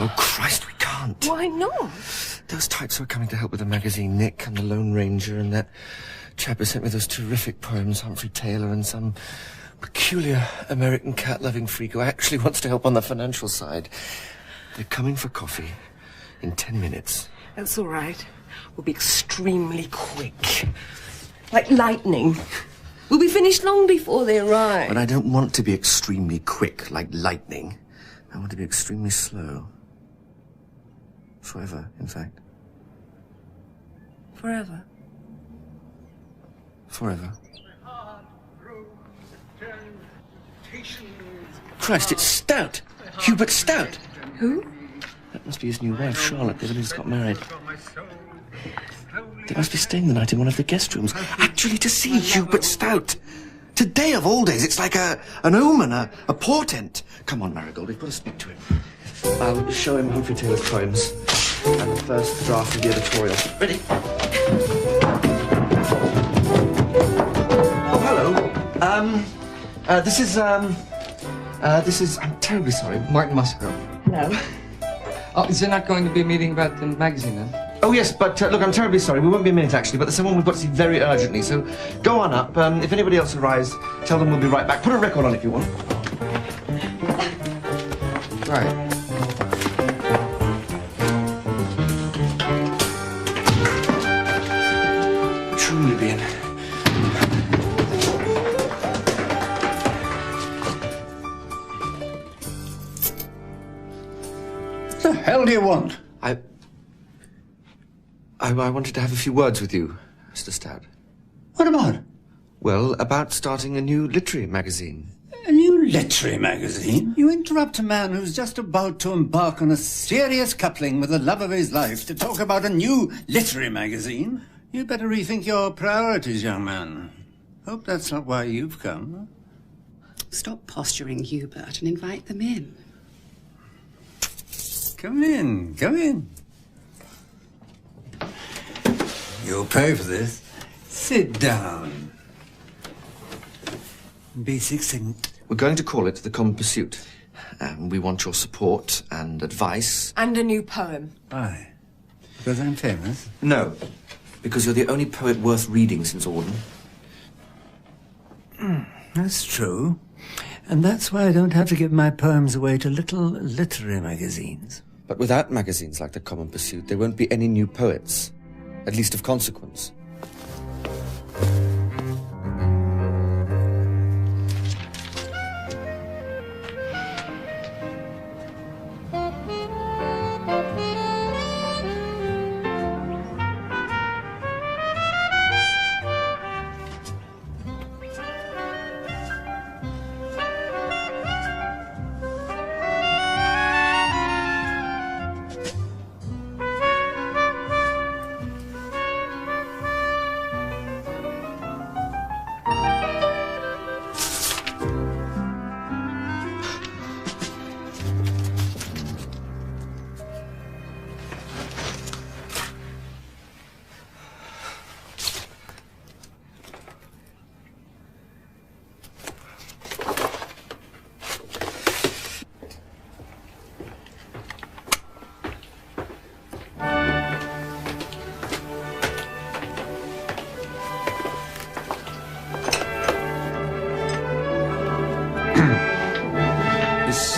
Oh, Christ, we can't. Why not? Those types who are coming to help with the magazine, Nick and the Lone Ranger, and that chap who sent me those terrific poems, Humphrey Taylor, and some peculiar American cat-loving freak who actually wants to help on the financial side. They're coming for coffee in 10 minutes. That's all right. We'll be extremely quick. Like lightning. We'll be finished long before they arrive. But I don't want to be extremely quick, like lightning. I want to be extremely slow. Forever, in fact. Forever? Forever. Christ, it's Stout! Hubert Stout! Who? That must be his new wife, Charlotte. They just got married. They must be staying the night in one of the guest rooms. Actually, to see Hubert Stout! Today of all days, it's like an omen, a portent. Come on, Marigold, we've got to speak to him. I'll show him Humphrey Taylor's poems and the first draft of the editorial. Ready? Oh, hello. This is, I'm terribly sorry, Martin Musgrove. Hello. Oh, is there not going to be a meeting about the magazine, then? Oh, yes, but look, I'm terribly sorry. We won't be a minute, actually, but there's someone we've got to see very urgently, so go on up. If anybody else arrives, tell them we'll be right back. Put a record on if you want. Right. Truly being... What the hell do you want? I wanted to have a few words with you, Mr. Stout. What about? Well, about starting a new literary magazine. A new literary magazine? You interrupt a man who's just about to embark on a serious coupling with the love of his life to talk about a new literary magazine? You'd better rethink your priorities, young man. Hope that's not why you've come. Stop posturing, Hubert, and invite them in. Come in, come in. You'll pay for this. Sit down. Be succinct. We're going to call it The Common Pursuit. We want your support and advice. And a new poem. Why? Because I'm famous? No, because you're the only poet worth reading since Auden. That's true. And that's why I don't have to give my poems away to little literary magazines. But without magazines like The Common Pursuit, there won't be any new poets. At least of consequence.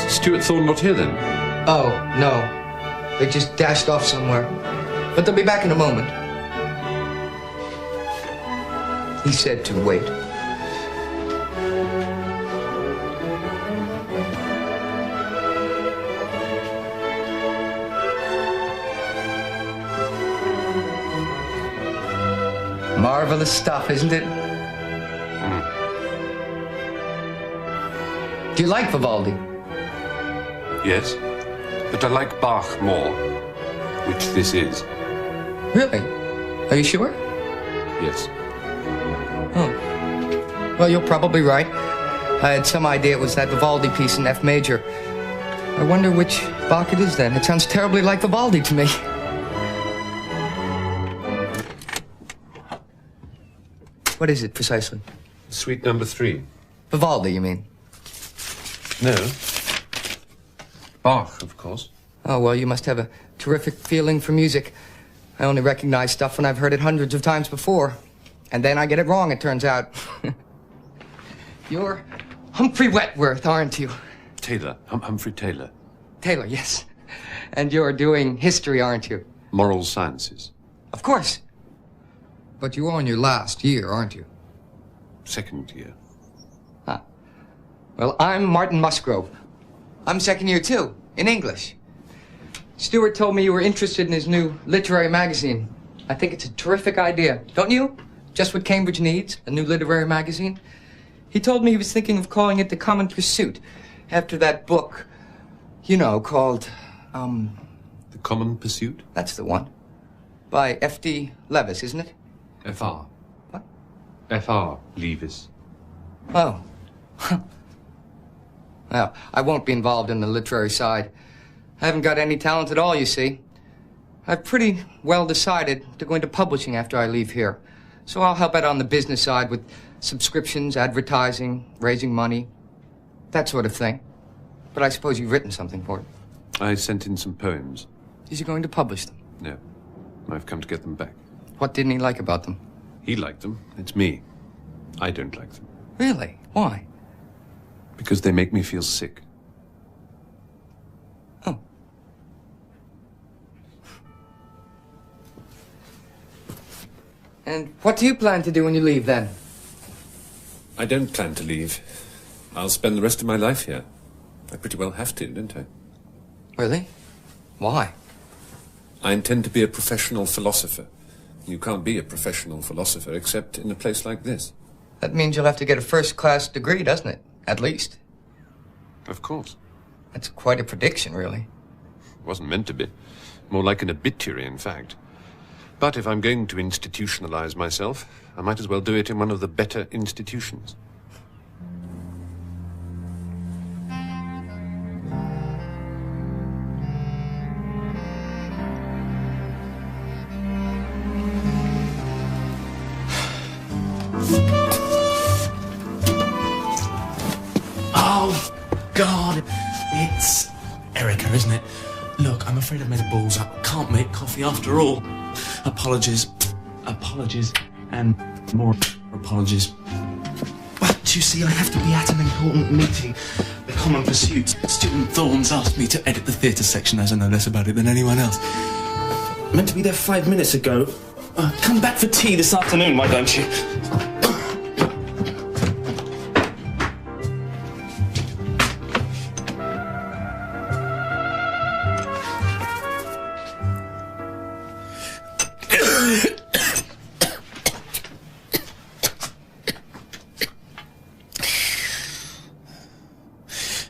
Stuart Thorne not here, then? Oh, no. They just dashed off somewhere. But they'll be back in a moment. He said to wait. Marvelous stuff, isn't it? Do you like Vivaldi? Yes, but I like Bach more, which this is. Really? Are you sure? Yes. Oh. Well, you're probably right. I had some idea it was that Vivaldi piece in F major. I wonder which Bach it is then. It sounds terribly like Vivaldi to me. What is it precisely? Suite number 3. Vivaldi, you mean? No. Bach, of course. Oh, well, you must have a terrific feeling for music. I only recognize stuff when I've heard it hundreds of times before. And then I get it wrong, it turns out. You're Humphrey Wentworth, aren't you? Taylor. Humphrey Taylor. Taylor, yes. And you're doing history, aren't you? Moral sciences. Of course. But you're on your last year, aren't you? Second year. Ah. Well, I'm Martin Musgrove. I'm second year, too, in English. Stuart told me you were interested in his new literary magazine. I think it's a terrific idea, don't you? Just what Cambridge needs, a new literary magazine. He told me he was thinking of calling it The Common Pursuit, after that book, you know, called, The Common Pursuit? That's the one. By F.D. Levis, isn't it? F.R. What? F.R. Levis. Oh. Well, I won't be involved in the literary side. I haven't got any talent at all, you see. I've pretty well decided to go into publishing after I leave here. So I'll help out on the business side with subscriptions, advertising, raising money, that sort of thing. But I suppose you've written something for it. I sent in some poems. Is he going to publish them? No. I've come to get them back. What didn't he like about them? He liked them. It's me. I don't like them. Really? Why? Because they make me feel sick. Oh. And what do you plan to do when you leave, then? I don't plan to leave. I'll spend the rest of my life here. I pretty well have to, don't I? Really? Why? I intend to be a professional philosopher. You can't be a professional philosopher except in a place like this. That means you'll have to get a first-class degree, doesn't it? At least. Of course. That's quite a prediction, really. It wasn't meant to be. More like an obituary, in fact. But if I'm going to institutionalize myself, I might as well do it in one of the better institutions. Oh, God. It's Erica, isn't it? Look, I'm afraid I've made a balls up. Can't make coffee after all. Apologies, and more apologies. But you see, I have to be at an important meeting. The Common Pursuit. Student Thorne's asked me to edit the theatre section, as I know less about it than anyone else. Meant to be there 5 minutes ago. Come back for tea this afternoon, why don't you?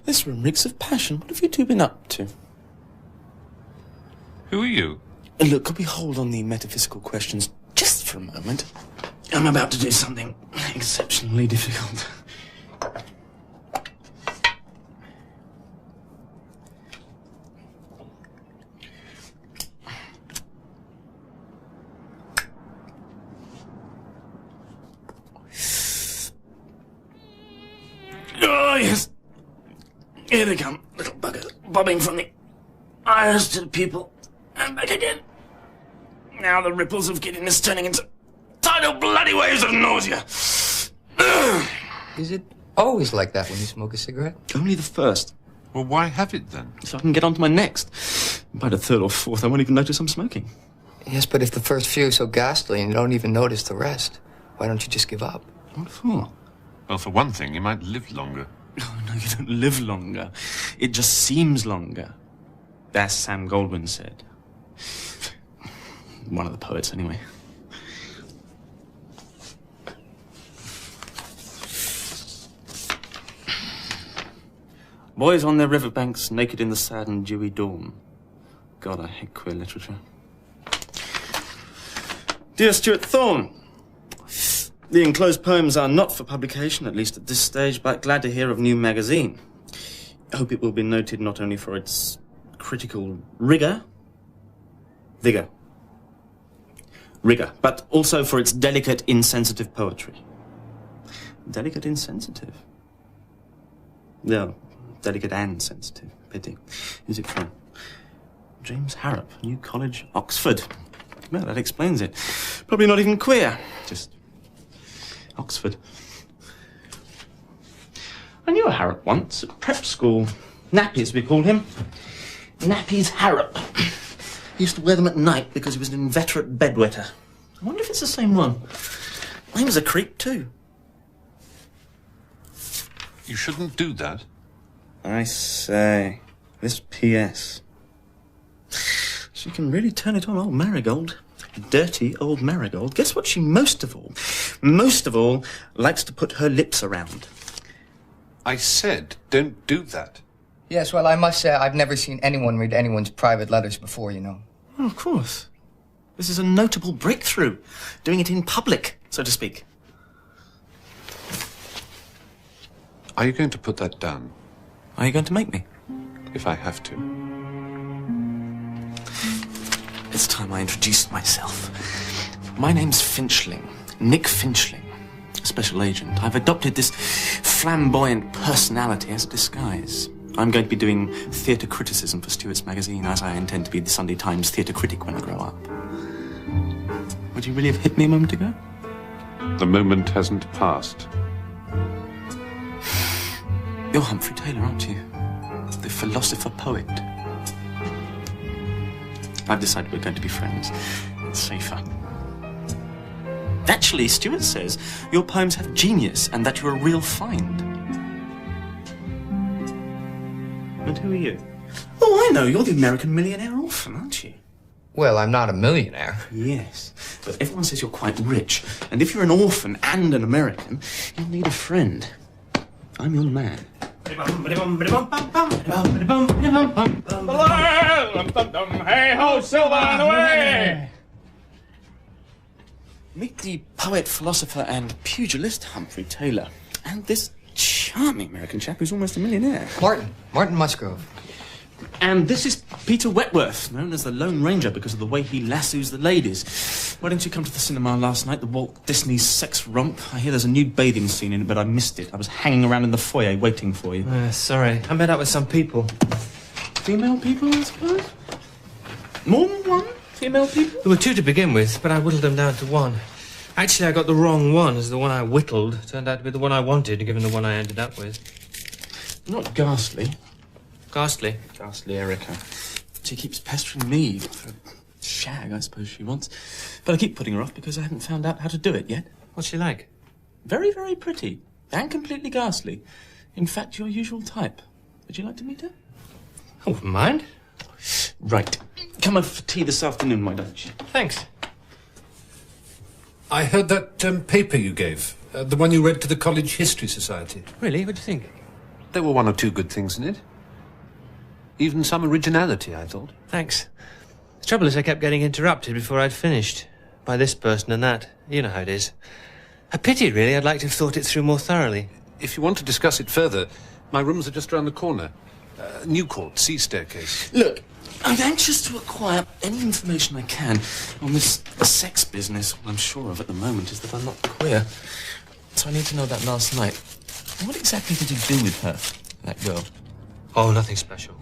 This room reeks of passion. What have you two been up to? Who are you? Look, could we hold on the metaphysical questions just for a moment? I'm about to do something exceptionally difficult. Oh, yes. Here they come, little buggers, bobbing from the iris to the pupil, and back again. Now the ripples of giddiness turning into tidal bloody waves of nausea. Is it always like that when you smoke a cigarette? Only the first, Well, why have it then? so I can get on to my next. By the third or fourth, I won't even notice I'm smoking. Yes, but if the first few are so ghastly and you don't even notice the rest, why don't you just give up? What for? Well, for one thing, you might live longer. Oh, no, you don't live longer. It just seems longer. As Sam Goldwyn said. One of the poets, anyway. Boys on their riverbanks, naked in the sad and dewy dawn. God, I hate queer literature. Dear Stuart Thorne, the enclosed poems are not for publication, at least at this stage, but glad to hear of new magazine. I hope it will be noted not only for its critical rigor, but also for its delicate, insensitive poetry. Delicate, insensitive? No, delicate and sensitive. Pity. Is it fun? James Harrop, New College, Oxford. Well, that explains it. Probably not even queer. Just Oxford. I knew a Harrop once at prep school. Nappies, we called him. Nappies Harrop. He used to wear them at night because he was an inveterate bedwetter. I wonder if it's the same one. He was a creep, too. You shouldn't do that. I say, this P.S. She can really turn it on old Marigold. Dirty old Marigold. Guess what she most of all, likes to put her lips around. I said, don't do that. Yes, well, I must say I've never seen anyone read anyone's private letters before, you know. Oh, of course. This is a notable breakthrough. Doing it in public, so to speak. Are you going to put that down? Are you going to make me? If I have to. It's time I introduced myself. My name's Finchling. Nick Finchling. Special agent. I've adopted this flamboyant personality as a disguise. I'm going to be doing theatre criticism for Stewart's magazine, as I intend to be the Sunday Times theatre critic when I grow up. Would you really have hit me a moment ago? The moment hasn't passed. You're Humphrey Taylor, aren't you? The philosopher-poet. I've decided we're going to be friends. It's safer. Actually, Stewart says your poems have genius and that you're a real find. And who are you? Oh, I know. You're the American millionaire orphan, aren't you? Well, I'm not a millionaire. Yes, but everyone says you're quite rich. And if you're an orphan and an American, you'll need a friend. I'm your man. Hey ho, Silver, on the way! Meet the poet, philosopher, and pugilist Humphrey Taylor. And this charming American chap who's almost a millionaire. Martin Musgrove. And this is Peter Wentworth, known as the Lone Ranger because of the way he lassos the ladies. Why didn't you come to the cinema last night, the Walt Disney sex romp? I hear there's a nude bathing scene in it, but I missed it. I was hanging around in the foyer waiting for you. Sorry. I met up with some people. Female people, I suppose? More than one female people? There were two to begin with, but I whittled them down to one. Actually, I got the wrong one, as the one I whittled turned out to be the one I wanted, given the one I ended up with. Not ghastly. Ghastly. Ghastly Erica. She keeps pestering me for a shag, I suppose she wants. But I keep putting her off because I haven't found out how to do it yet. What's she like? Very, very pretty. And completely ghastly. In fact, your usual type. Would you like to meet her? I wouldn't mind. Right. Come over for tea this afternoon, why don't you? Thanks. I heard that paper you gave, the one you read to the College History Society. Really? What do you think? There were one or two good things in it. Even some originality, I thought. Thanks. The trouble is I kept getting interrupted before I'd finished. By this person and that. You know how it is. A pity, really. I'd like to have thought it through more thoroughly. If you want to discuss it further, my rooms are just around the corner. New Court, C staircase. Look, I'm anxious to acquire any information I can on this sex business. All I'm sure of at the moment is that I'm not queer. So I need to know that last night. What exactly did you do with her, that girl? Oh, nothing special.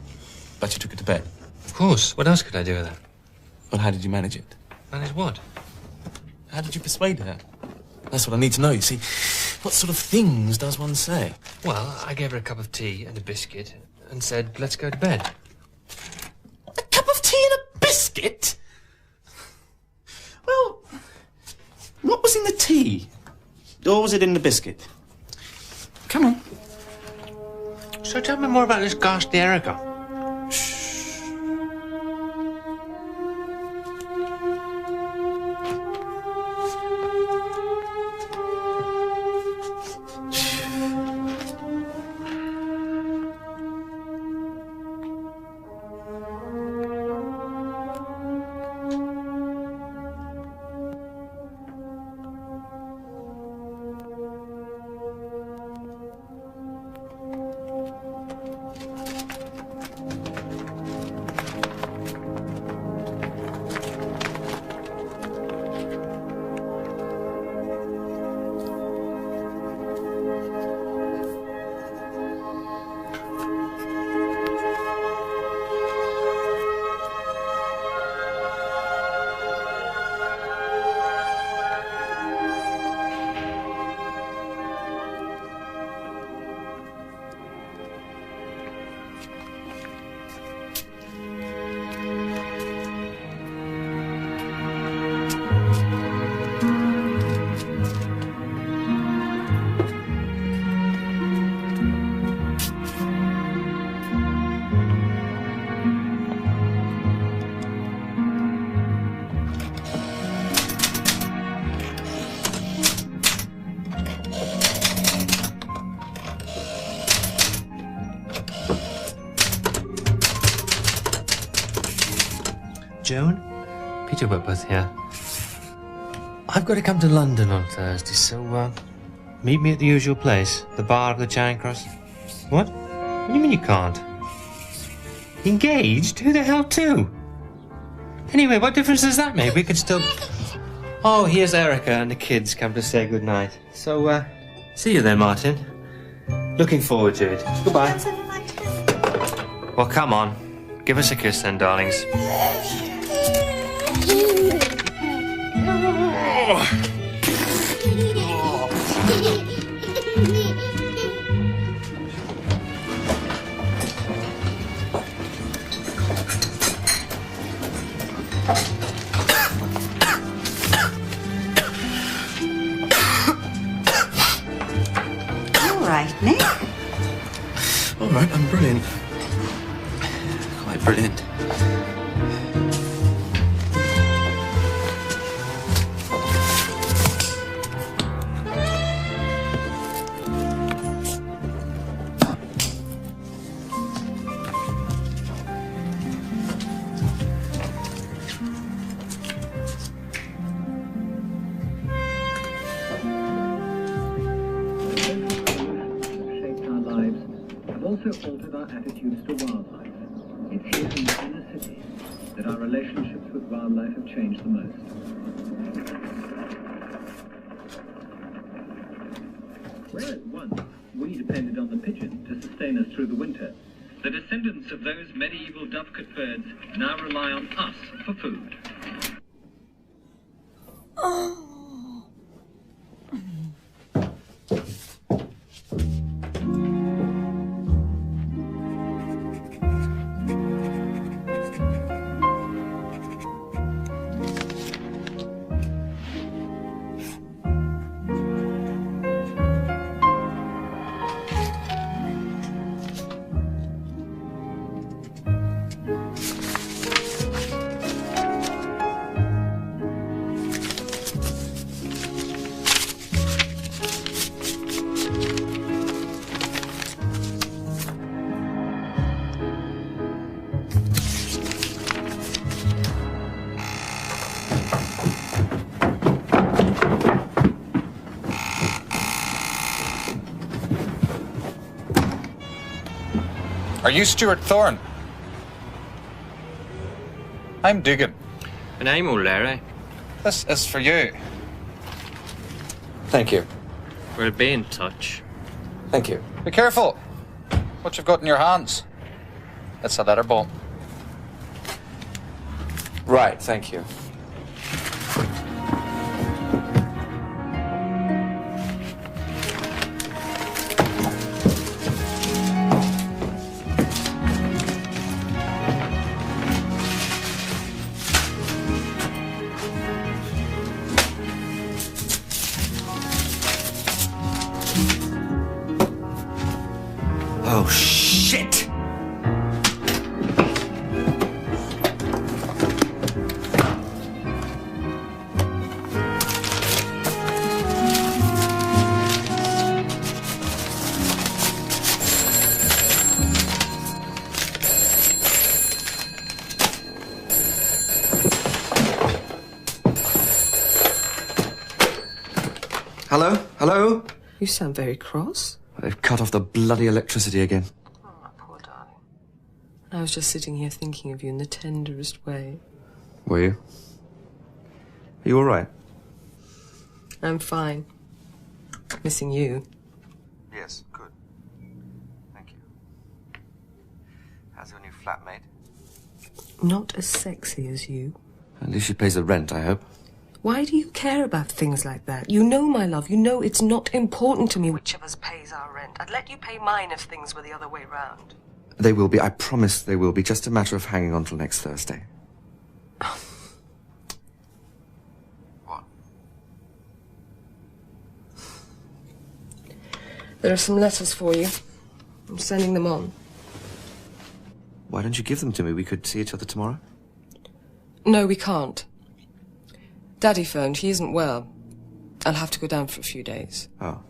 But you took her to bed? Of course. What else could I do with her? Well, how did you manage it? Manage what? How did you persuade her? That's what I need to know, you see. What sort of things does one say? Well, I gave her a cup of tea and a biscuit and said, let's go to bed. A cup of tea and a biscuit? Well, what was in the tea? Or was it in the biscuit? Come on. So tell me more about this ghastly Erica. Joan? Peter Whitworth here. I've got to come to London on Thursday, so, meet me at the usual place, the bar of the Charing Cross. What? What do you mean you can't? Engaged? Who the hell to? Anyway, what difference does that make? We could still... Oh, here's Erica and the kids come to say goodnight. So, see you then, Martin. Looking forward to it. Goodbye. Well, come on. Give us a kiss then, darlings. Nick? All right, I'm brilliant. Quite brilliant. Also altered our attitudes to wildlife. It's here in the inner city that our relationships with wildlife have changed the most. Where at once we depended on the pigeon to sustain us through the winter, the descendants of those medieval dovecot birds now rely on us for food. Are you Stuart Thorne? I'm Dugan. And I'm O'Leary. This is for you. Thank you. We'll be in touch. Thank you. Be careful. What you've got in your hands. It's a letter bolt. Right, thank you. Oh, shit! Hello? Hello? You sound very cross. They've cut off the bloody electricity again. Oh, my poor darling. I was just sitting here thinking of you in the tenderest way. Were you? Are you all right? I'm fine. Missing you. Yes, good. Thank you. How's your new flatmate? Not as sexy as you. At least she pays the rent, I hope. Why do you care about things like that? You know, my love, you know it's not important to me which of us pays our rent. I'd let you pay mine if things were the other way round. They will be, I promise they will be. Just a matter of hanging on till next Thursday. What? There are some letters for you. I'm sending them on. Why don't you give them to me? We could see each other tomorrow. No, we can't. Daddy phoned. He isn't well. I'll have to go down for a few days. Oh.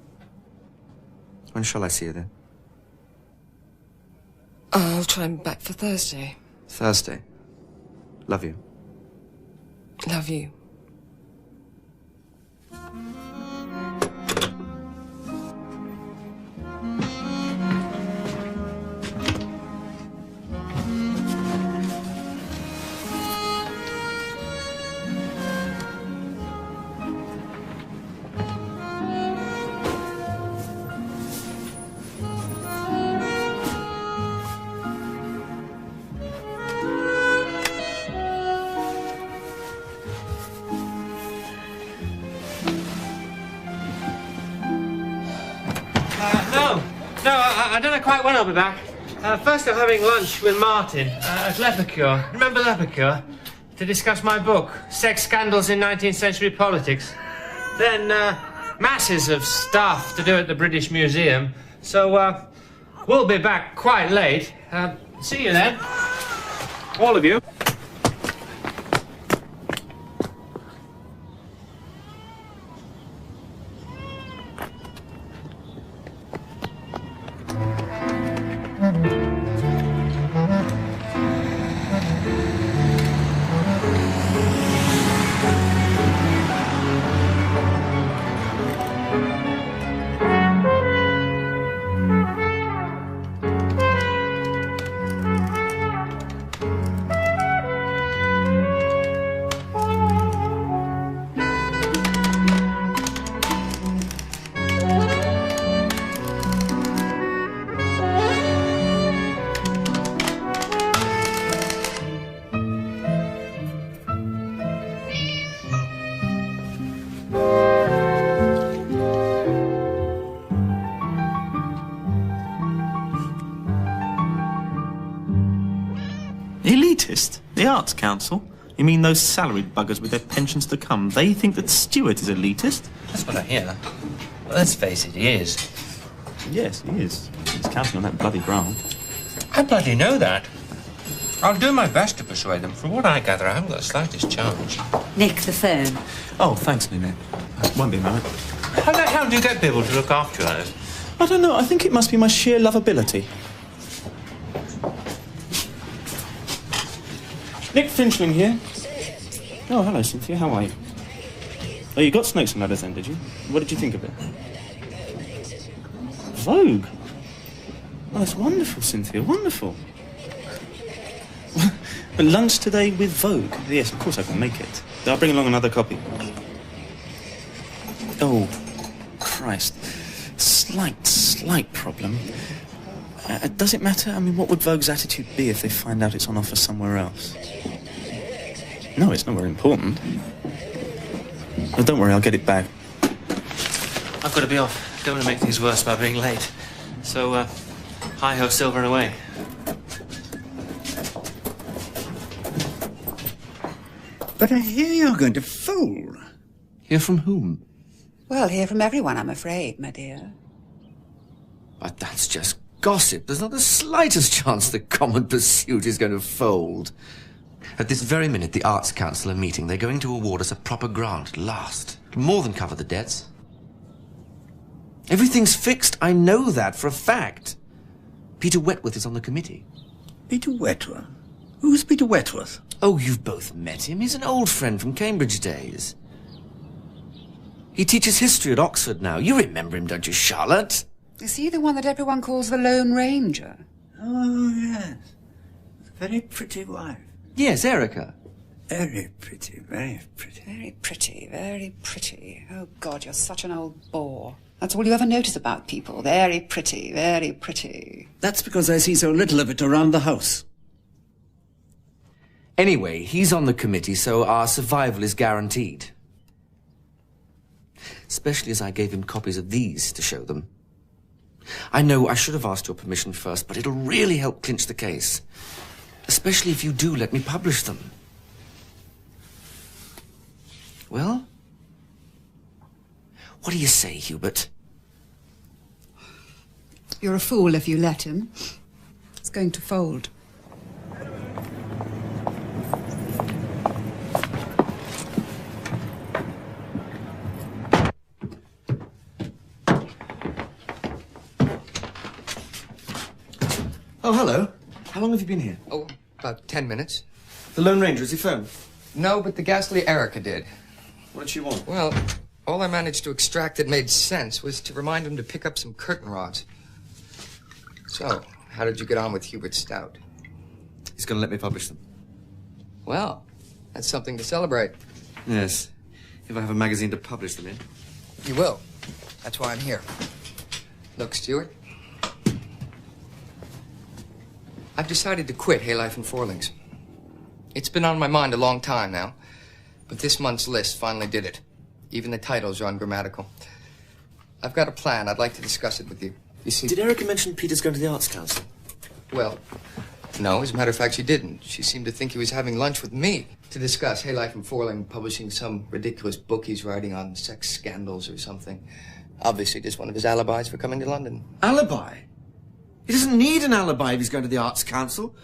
When shall I see you then? I'll try and be back for Thursday. Thursday. Love you. Love you. I don't know quite when I'll be back. First I'm having lunch with Martin at Lepicure. Remember Lepicure? To discuss my book, Sex Scandals in 19th Century Politics. Then masses of stuff to do at the British Museum. So we'll be back quite late. See you then. All of you. Elitist? The Arts Council? You mean those salaried buggers with their pensions to come? They think that Stewart is elitist? That's what I hear. Well, let's face it, he is. Yes, he is. He's counting on that bloody grant. I bloody know that. I'll do my best to persuade them. From what I gather, I haven't got the slightest chance. Nick, the phone. Oh, thanks, Ninette. Won't be a moment. How the hell do you get people to look after you like this? I don't know. I think it must be my sheer lovability. Nick Finchling here. Oh, hello, Cynthia. How are you? Oh, you got Snakes and Ladders then, did you? What did you think of it? Vogue? Oh, that's wonderful, Cynthia. Wonderful. But lunch today with Vogue? Yes, of course I can make it. I'll bring along another copy. Oh, Christ. Slight problem. Does it matter? I mean, what would Vogue's attitude be if they find out it's on offer somewhere else? No, it's not very important. Oh, don't worry, I'll get it back. I've got to be off. Don't want to make things worse by being late. So, hi-ho, Silver and away. But I hear you're going to fold. Hear from whom? Well, hear from everyone, I'm afraid, my dear. But that's just gossip. There's not the slightest chance the Common Pursuit is going to fold. At this very minute, the Arts Council are meeting. They're going to award us a proper grant at last. It'll more than cover the debts. Everything's fixed. I know that for a fact. Peter Wentworth is on the committee. Peter Wentworth? Who's Peter Wentworth? Oh, you've both met him. He's an old friend from Cambridge days. He teaches history at Oxford now. You remember him, don't you, Charlotte? Is he the one that everyone calls the Lone Ranger? Oh, yes. Very pretty wife. Yes, Erica. Very pretty, very pretty. Very pretty, very pretty. Oh, God, you're such an old bore. That's all you ever notice about people. Very pretty, very pretty. That's because I see so little of it around the house. Anyway, he's on the committee, so our survival is guaranteed. Especially as I gave him copies of these to show them. I know I should have asked your permission first, but it'll really help clinch the case. Especially if you do let me publish them. Well? What do you say, Hubert? You're a fool if you let him. It's going to fold. Oh, hello. How long have you been here? Oh, about 10 minutes. The Lone Ranger, is he phone? No, but the ghastly Erica did. What did she want? Well, all I managed to extract that made sense was to remind him to pick up some curtain rods. So, how did you get on with Hubert Stout? He's going to let me publish them. Well, that's something to celebrate. Yes, if I have a magazine to publish them in. You will. That's why I'm here. Look, Stuart. I've decided to quit Hay Life and Forlings. It's been on my mind a long time now, but this month's list finally did it. Even the titles are ungrammatical. I've got a plan. I'd like to discuss it with you. You see... Did Erica mention Peter's going to the Arts Council? Well, no. As a matter of fact, she didn't. She seemed to think he was having lunch with me to discuss Hay Life and Forling publishing some ridiculous book he's writing on sex scandals or something. Obviously, just one of his alibis for coming to London. Alibi? He doesn't need an alibi if he's going to the Arts Council.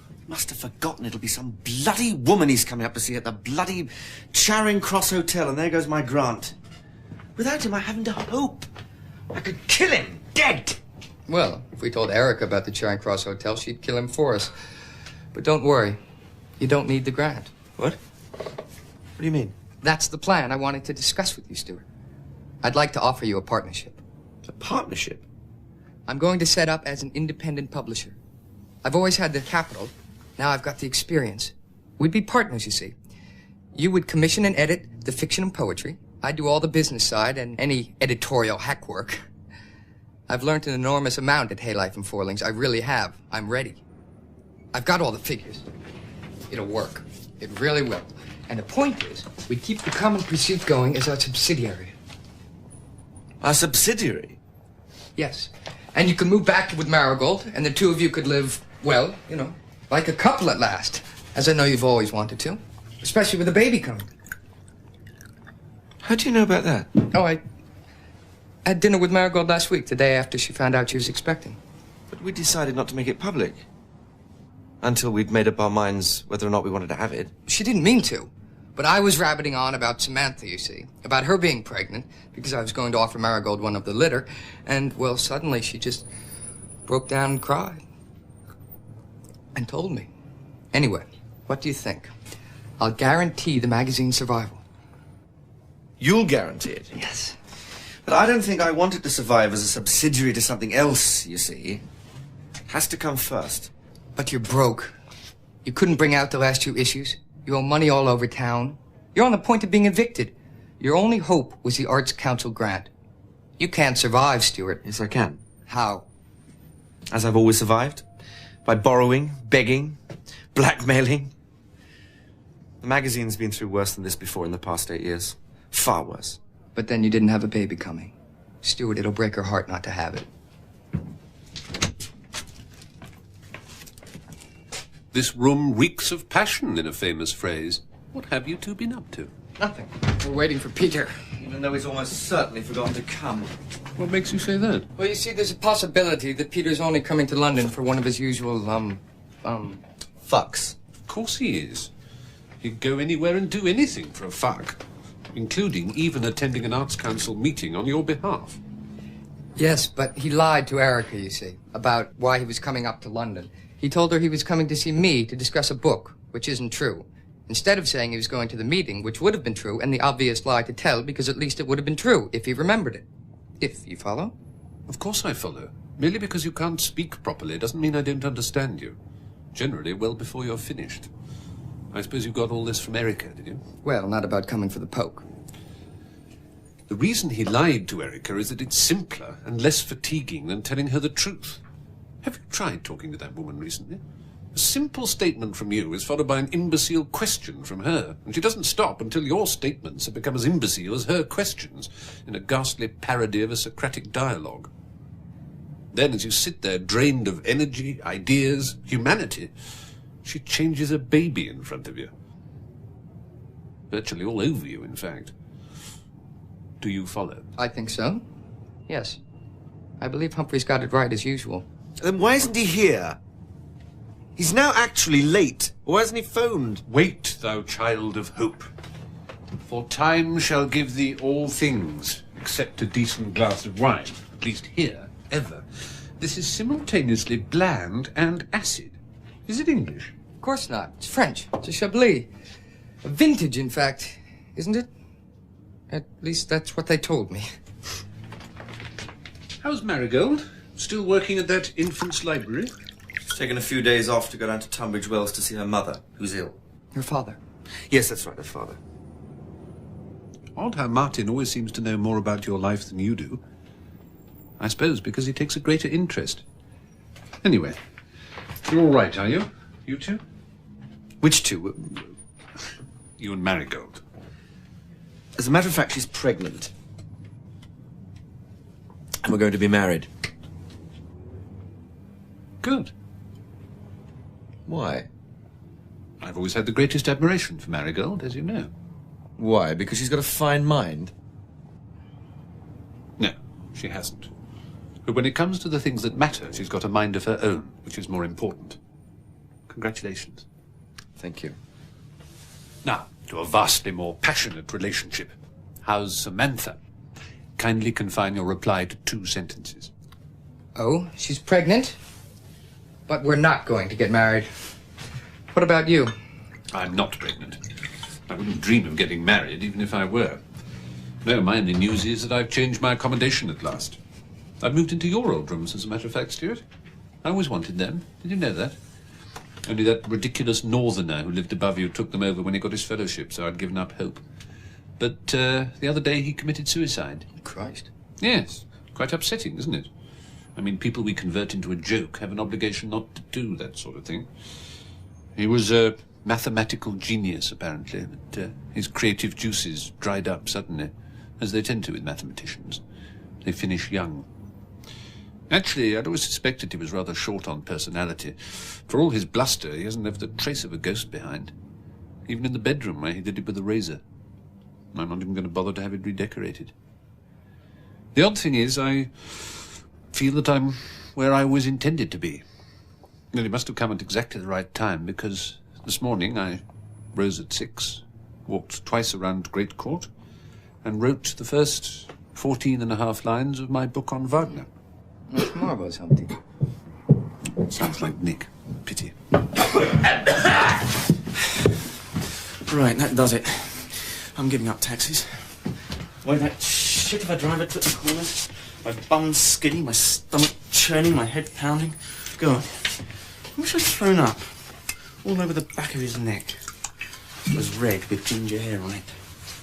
He must have forgotten it'll be some bloody woman he's coming up to see at the bloody Charing Cross Hotel, and there goes my grant. Without him, I haven't a hope. I could kill him, dead. Well, if we told Erica about the Charing Cross Hotel, she'd kill him for us. But don't worry. You don't need the grant. What? What do you mean? That's the plan I wanted to discuss with you, Stuart. I'd like to offer you a partnership. A partnership? I'm going to set up as an independent publisher. I've always had the capital. Now I've got the experience. We'd be partners, you see. You would commission and edit the fiction and poetry. I'd do all the business side and any editorial hack work. I've learned an enormous amount at Hay Life and Forlings. I really have. I'm ready. I've got all the figures. It'll work. It really will. And the point is, we keep the Common Pursuit going as our subsidiary. Our subsidiary? Yes. And you can move back with Marigold, and the two of you could live, well, you know, like a couple at last. As I know you've always wanted to. Especially with a baby coming. How do you know about that? Oh, I had dinner with Marigold last week, the day after she found out she was expecting. But we decided not to make it public. Until we'd made up our minds whether or not we wanted to have it. She didn't mean to. But I was rabbiting on about Samantha, you see. About her being pregnant, because I was going to offer Marigold one of the litter. And, well, suddenly she just broke down and cried. And told me. Anyway, what do you think? I'll guarantee the magazine's survival. You'll guarantee it? Yes. But I don't think I want it to survive as a subsidiary to something else, you see. It has to come first. But you're broke. You couldn't bring out the last 2 issues. You owe money all over town. You're on the point of being evicted. Your only hope was the Arts Council grant. You can't survive, Stuart. Yes, I can. How? As I've always survived. By borrowing, begging, blackmailing. The magazine's been through worse than this before in the past 8 years. Far worse. But then you didn't have a baby coming. Stuart, it'll break her heart not to have it. This room reeks of passion, in a famous phrase. What have you two been up to? Nothing. We're waiting for Peter. Even though he's almost certainly forgotten to come. What makes you say that? Well, you see, there's a possibility that Peter's only coming to London for one of his usual, fucks. Of course he is. He'd go anywhere and do anything for a fuck. Including even attending an Arts Council meeting on your behalf. Yes, but he lied to Erica, you see, about why he was coming up to London. He told her he was coming to see me to discuss a book, which isn't true. Instead of saying he was going to the meeting, which would have been true, and the obvious lie to tell, because at least it would have been true, if he remembered it. If you follow? Of course I follow. Merely because you can't speak properly doesn't mean I don't understand you. Generally, well before you're finished. I suppose you got all this from Erica, did you? Well, not about coming for the poke. The reason he lied to Erica is that it's simpler and less fatiguing than telling her the truth. Have you tried talking to that woman recently? A simple statement from you is followed by an imbecile question from her, and she doesn't stop until your statements have become as imbecile as her questions, in a ghastly parody of a Socratic dialogue. Then, as you sit there drained of energy, ideas, humanity, she changes a baby in front of you. Virtually all over you, in fact. Do you follow? I think so. Yes. I believe Humphrey's got it right as usual. Then why isn't he here? He's now actually late. Why hasn't he phoned? Wait, thou child of hope. For time shall give thee all things, except a decent glass of wine. At least here, ever. This is simultaneously bland and acid. Is it English? Of course not. It's French. It's a Chablis. Vintage, in fact, isn't it? At least that's what they told me. How's Marigold? Still working at that infant's library? She's taken a few days off to go down to Tunbridge Wells to see her mother, who's ill. Her father? Yes, that's right, her father. Odd how Martin always seems to know more about your life than you do. I suppose because he takes a greater interest. Anyway, you're all right, are you? You two? Which two? You and Marigold. As a matter of fact, she's pregnant. And we're going to be married. Good. Why? I've always had the greatest admiration for Marigold, as you know. Why? Because she's got a fine mind? No, she hasn't. But when it comes to the things that matter, she's got a mind of her own, which is more important. Congratulations. Thank you. Now, to a vastly more passionate relationship. How's Samantha? Kindly confine your reply to 2 sentences. Oh, she's pregnant? But we're not going to get married. What about you? I'm not pregnant. I wouldn't dream of getting married, even if I were. No, my only news is that I've changed my accommodation at last. I've moved into your old rooms, as a matter of fact, Stuart. I always wanted them. Did you know that? Only that ridiculous northerner who lived above you took them over when he got his fellowship, so I'd given up hope. But the other day he committed suicide. Christ. Yes. Quite upsetting, isn't it? I mean, people we convert into a joke have an obligation not to do that sort of thing. He was a mathematical genius, apparently, but his creative juices dried up suddenly, as they tend to with mathematicians. They finish young. Actually, I'd always suspected he was rather short on personality. For all his bluster, he hasn't left a trace of a ghost behind. Even in the bedroom, where he did it with a razor. I'm not even going to bother to have it redecorated. The odd thing is, I feel that I'm where I always intended to be. And it must have come at exactly the right time, because this morning I rose at 6, walked twice around Great Court, and wrote the first 14.5 lines of my book on Wagner. What's marvellous, Humpty? Sounds like Nick. Pity. Right, that does it. I'm giving up taxis. Why that shit of a driver took the corners? My bum skinny, my stomach churning, my head pounding. Go on. I wish I'd thrown up. All over the back of his neck. It was red with ginger hair on it.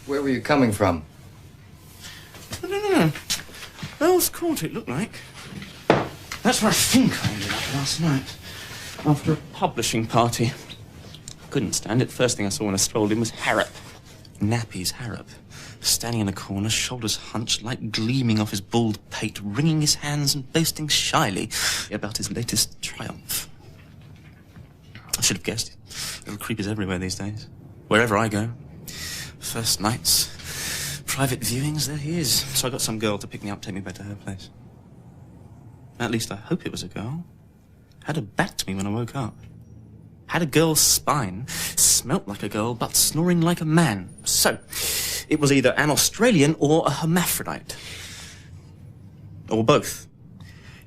Where were you coming from? I don't know. Earl's Court, it looked like. That's where I think I ended up last night. After a publishing party. Couldn't stand it. First thing I saw when I strolled in was Harrop. Nappy's Harrop. Standing in a corner, shoulders hunched, light gleaming off his bald pate, wringing his hands and boasting shyly about his latest triumph. I should have guessed. Little creepers everywhere these days. Wherever I go. First nights, private viewings, there he is. So I got some girl to pick me up, take me back to her place. At least I hope it was a girl. Had her back to me when I woke up. Had a girl's spine, smelt like a girl, but snoring like a man. So, it was either an Australian or a hermaphrodite. Or both.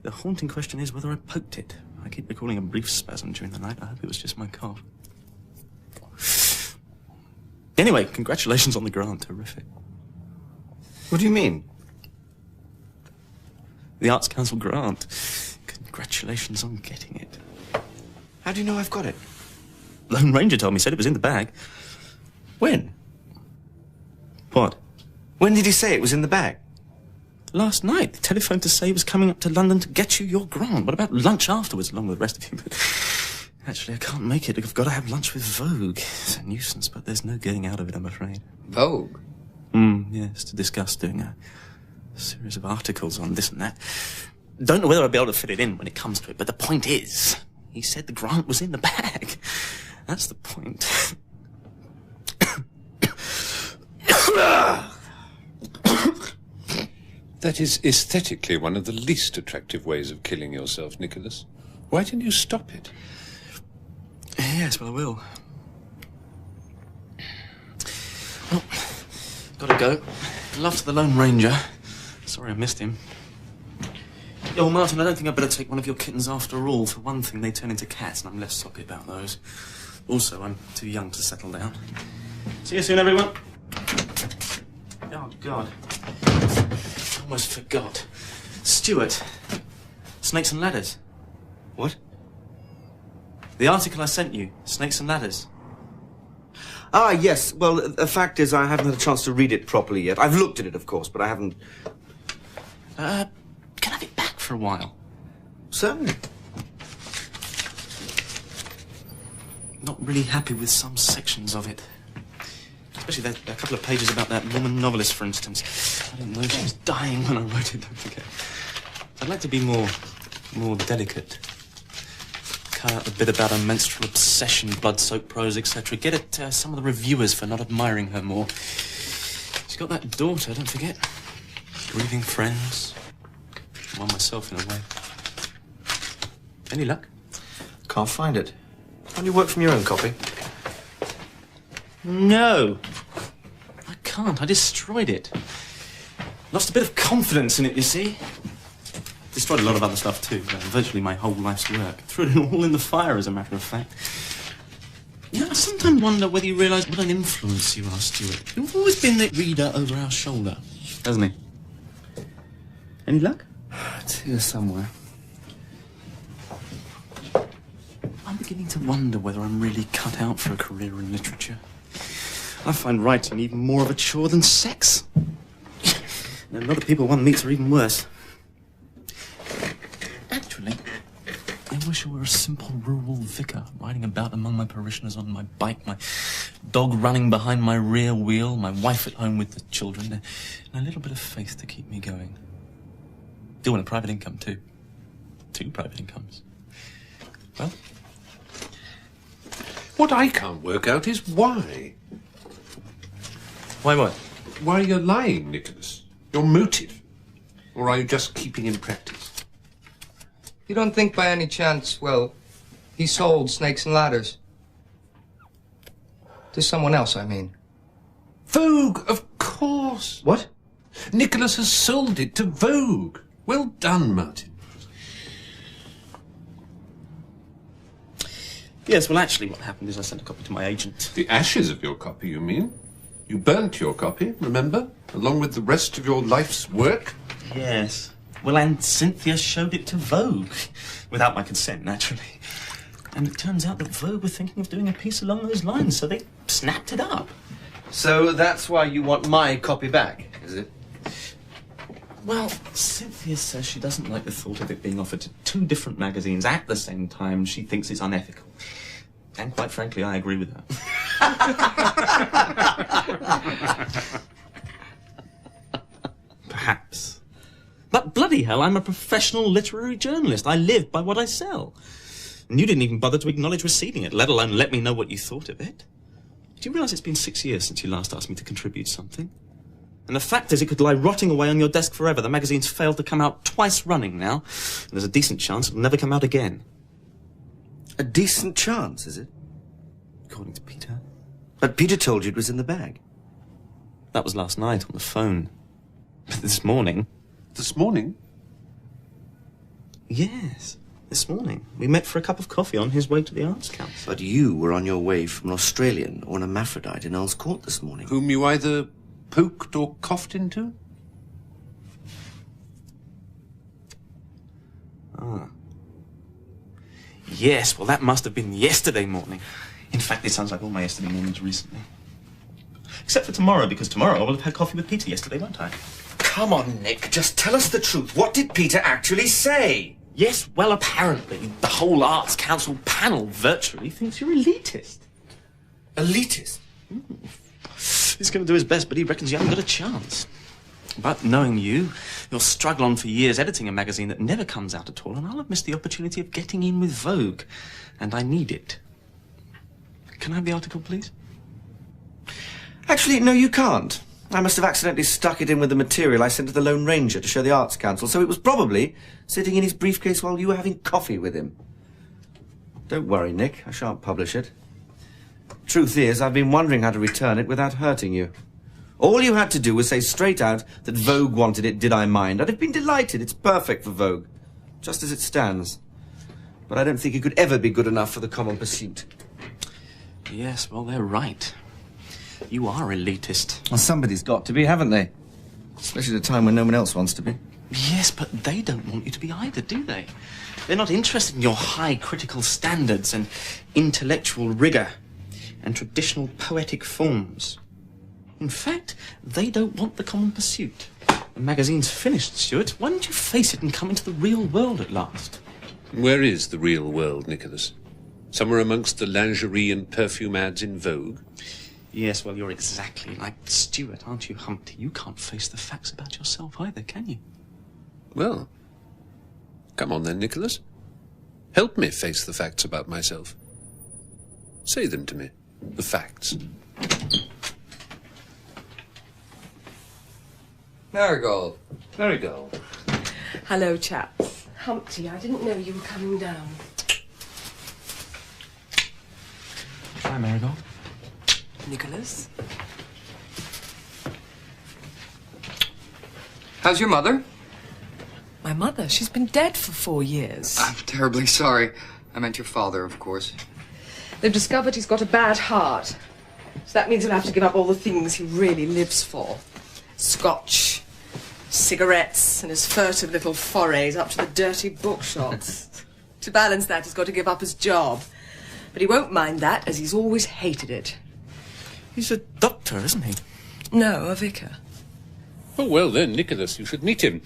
The haunting question is whether I poked it. I keep recalling a brief spasm during the night. I hope it was just my cough. Anyway, congratulations on the grant. Terrific. What do you mean? The Arts Council grant. Congratulations on getting it. How do you know I've got it? Lone Ranger told me, said it was in the bag. When? What? When did he say it was in the bag? Last night. They telephoned to say he was coming up to London to get you your grant. What about lunch afterwards, along with the rest of you? But actually, I can't make it. I've got to have lunch with Vogue. It's a nuisance, but there's no getting out of it, I'm afraid. Vogue? Yes, to discuss doing a series of articles on this and that. Don't know whether I'll be able to fit it in when it comes to it, but the point is, he said the grant was in the bag. That's the point. That is aesthetically one of the least attractive ways of killing yourself, Nicholas. Why didn't you stop it? Yes, well, I will. Well, gotta go. Love to the Lone Ranger. Sorry I missed him. Oh, Martin, I don't think I'd better take one of your kittens after all. For one thing, they turn into cats, and I'm less soppy about those. Also, I'm too young to settle down. See you soon, everyone. Oh, God. Almost forgot. Stuart. Snakes and Ladders. What? The article I sent you. Snakes and Ladders. Ah, yes. Well, the fact is I haven't had a chance to read it properly yet. I've looked at it, of course, but I haven't... Can I have it back for a while? Certainly. Not really happy with some sections of it. Especially a couple of pages about that woman novelist, for instance. I didn't know she was dying when I wrote it, don't forget. I'd like to be more delicate. Cut out the bit about her menstrual obsession, blood-soaked prose, etc. Get at some of the reviewers for not admiring her more. She's got that daughter, don't forget. Grieving friends. One myself, in a way. Any luck? Can't find it. Can't you work from your own copy? No. I can't. I destroyed it. Lost a bit of confidence in it, you see. Destroyed a lot of other stuff, too. Virtually my whole life's work. Threw it all in the fire, as a matter of fact. You know, I sometimes wonder whether you realise what an influence you are, Stuart. You've always been the reader over our shoulder, hasn't he? Any luck? It's here somewhere. I'm beginning to wonder whether I'm really cut out for a career in literature. I find writing even more of a chore than sex. And a lot of people one meets are even worse. Actually, I wish I were a simple rural vicar, riding about among my parishioners on my bike, my dog running behind my rear wheel, my wife at home with the children, and a little bit of faith to keep me going. Do want a private income, too. 2 private incomes. Well... What I can't work out is why. Why what? Why you're lying, Nicholas. Your motive. Or are you just keeping in practice? You don't think by any chance, well, he sold Snakes and Ladders? To someone else, I mean. Vogue, of course. What? Nicholas has sold it to Vogue. Well done, Martin. Yes, well, actually, what happened is I sent a copy to my agent. The ashes of your copy, you mean? You burnt your copy, remember? Along with the rest of your life's work? Yes. Well, and Cynthia showed it to Vogue. Without my consent, naturally. And it turns out that Vogue were thinking of doing a piece along those lines, so they snapped it up. So that's why you want my copy back, is it? Well, Cynthia says she doesn't like the thought of it being offered to 2 different magazines at the same time. She thinks it's unethical. And quite frankly, I agree with her. Perhaps. But bloody hell, I'm a professional literary journalist. I live by what I sell. And you didn't even bother to acknowledge receiving it, let alone let me know what you thought of it. Do you realise it's been 6 years since you last asked me to contribute something? And the fact is, it could lie rotting away on your desk forever. The magazine's failed to come out twice running now. And there's a decent chance it'll never come out again. A decent chance, is it? According to Peter. But Peter told you it was in the bag. That was last night on the phone. But this morning... This morning? Yes, this morning. We met for a cup of coffee on his way to the Arts Council. But you were on your way from an Australian or an hermaphrodite in Earl's Court this morning. Whom you either poked or coughed into? Ah. Yes, well, that must have been yesterday morning. In fact, it sounds like all my yesterday mornings recently. Except for tomorrow, because tomorrow I will have had coffee with Peter yesterday, won't I? Come on, Nick, just tell us the truth. What did Peter actually say? Yes, well, apparently, the whole Arts Council panel virtually thinks you're elitist. Elitist? He's going to do his best, but he reckons you haven't got a chance. But knowing you, you'll struggle on for years editing a magazine that never comes out at all, and I'll have missed the opportunity of getting in with Vogue. And I need it. Can I have the article, please? Actually, no, you can't. I must have accidentally stuck it in with the material I sent to the Lone Ranger to show the Arts Council, so it was probably sitting in his briefcase while you were having coffee with him. Don't worry, Nick. I shan't publish it. Truth is, I've been wondering how to return it without hurting you. All you had to do was say straight out that Vogue wanted it, did I mind? I'd have been delighted. It's perfect for Vogue, just as it stands. But I don't think it could ever be good enough for the common pursuit. Yes, well, they're right. You are elitist. Well, somebody's got to be, haven't they? Especially at a time when no one else wants to be. Yes, but they don't want you to be either, do they? They're not interested in your high critical standards and intellectual rigour and traditional poetic forms. In fact, they don't want the common pursuit. The magazine's finished, Stuart. Why don't you face it and come into the real world at last? Where is the real world, Nicholas? Somewhere amongst the lingerie and perfume ads in vogue? Yes, well, you're exactly like Stuart, aren't you, Humpty? You can't face the facts about yourself either, can you? Well, come on then, Nicholas. Help me face the facts about myself. Say them to me, the facts. Marigold. Marigold. Hello, chaps. Humpty, I didn't know you were coming down. Hi, Marigold. Nicholas? How's your mother? My mother? She's been dead for 4 years. I'm terribly sorry. I meant your father, of course. They've discovered he's got a bad heart. So that means he'll have to give up all the things he really lives for. Scotch, cigarettes, and his furtive little forays up to the dirty bookshops. To balance that, he's got to give up his job. But he won't mind that, as he's always hated it. He's a doctor, isn't he? No, a vicar. Oh, well then, Nicholas, you should meet him.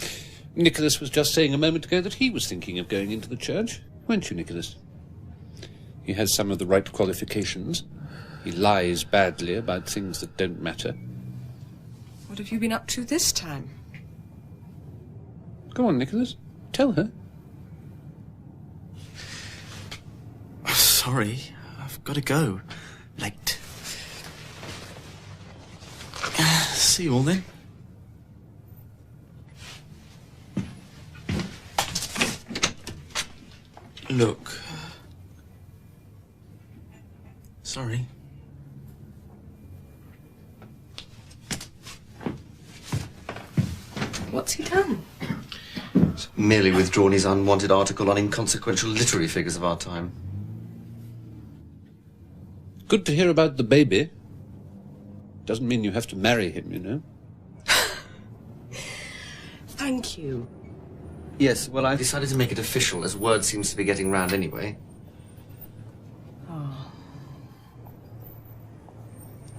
Nicholas was just saying a moment ago that he was thinking of going into the church. Weren't you, Nicholas? He has some of the right qualifications. He lies badly about things that don't matter. What have you been up to this time? Go on, Nicholas. Tell her. Sorry, I've got to go. Late. See you all then. Look. Sorry. What's he done? Merely withdrawn his unwanted article on inconsequential literary figures of our time. Good to hear about the baby. Doesn't mean you have to marry him, you know. Thank you. Yes, well, I decided to make it official, as word seems to be getting round anyway. Oh.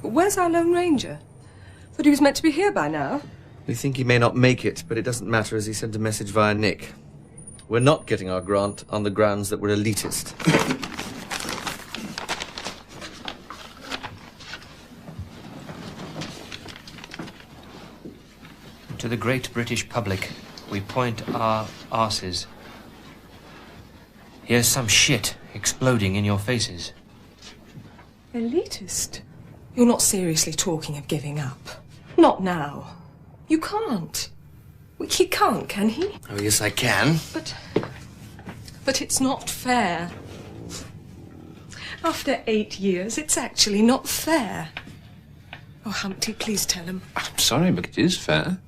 Where's our Lone Ranger? Thought he was meant to be here by now. We think he may not make it, but it doesn't matter as he sent a message via Nick. We're not getting our grant on the grounds that we're elitist. To the great British public, we point our arses. Here's some shit exploding in your faces. Elitist? You're not seriously talking of giving up. Not now. You can't. He can't, can he? Oh, yes, I can. But it's not fair. After 8 years, it's actually not fair. Oh, Humpty, please tell him. I'm sorry, but it is fair.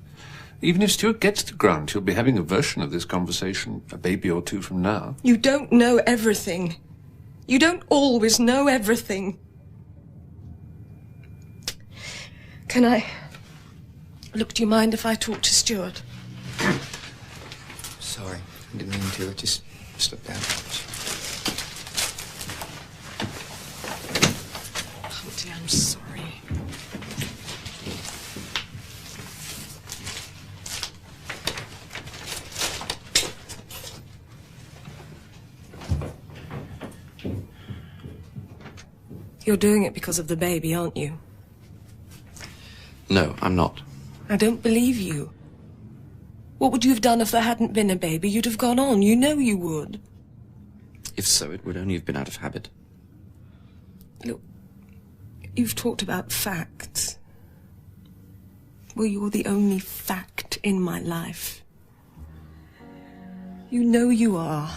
Even if Stuart gets the grant, he'll be having a version of this conversation a baby or two from now. You don't know everything. You don't always know everything. Can I... Look, do you mind if I talk to Stuart? Sorry, I didn't mean to. It just slipped out. Humpty, I'm sorry. You're doing it because of the baby, aren't you? No, I'm not. I don't believe you. What would you have done if there hadn't been a baby? You'd have gone on. You know you would. If so, it would only have been out of habit. Look, you've talked about facts. Well, you're the only fact in my life. You know you are.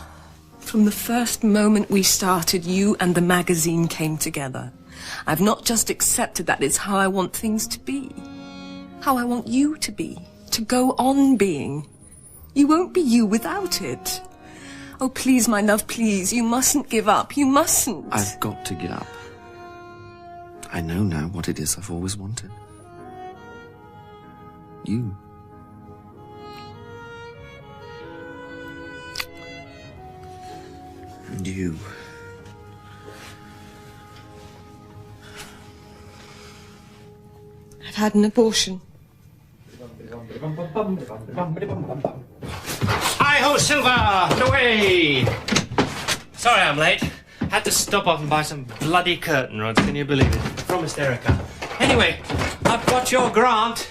From the first moment we started, you and the magazine came together. I've not just accepted that, it's how I want things to be. How I want you to be. To go on being. You won't be you without it. Oh, please, my love, please. You mustn't give up. You mustn't. I've got to get up. I know now what it is I've always wanted. You. And you. I've had an abortion. Hi-ho, Silver! And away! Sorry I'm late. Had to stop off and buy some bloody curtain rods, can you believe it? Promised Erica. Anyway, I've got your grant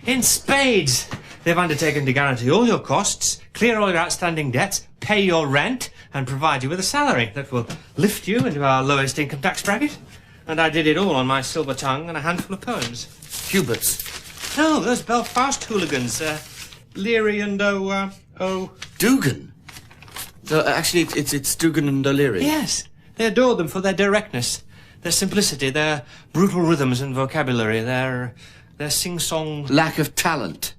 in spades. They've undertaken to guarantee all your costs, clear all your outstanding debts, pay your rent, and provide you with a salary that will lift you into our lowest income tax bracket. And I did it all on my silver tongue and a handful of poems. Hubert's? No, those Belfast hooligans, Leary and Dugan? Actually, it's Dugan and O'Leary. Yes, they adore them for their directness, their simplicity, their brutal rhythms and vocabulary, their sing-song... Lack of talent.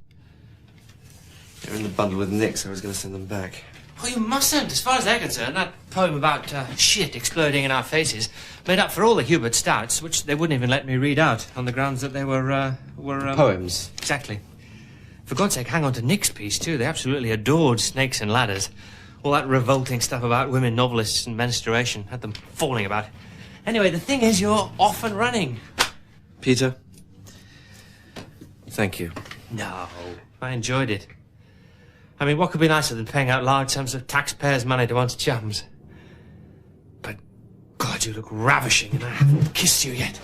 They're in the bundle with Nick, so I was going to send them back. Oh, you mustn't. As far as they're concerned, that poem about shit exploding in our faces made up for all the Hubert Stouts, which they wouldn't even let me read out on the grounds that they were Poems. Exactly. For God's sake, hang on to Nick's piece, too. They absolutely adored Snakes and Ladders. All that revolting stuff about women novelists and menstruation had them falling about. Anyway, the thing is, you're off and running. Peter, thank you. No, I enjoyed it. I mean, what could be nicer than paying out large sums of taxpayers' money to one's chums? But, God, you look ravishing, and I haven't kissed you yet.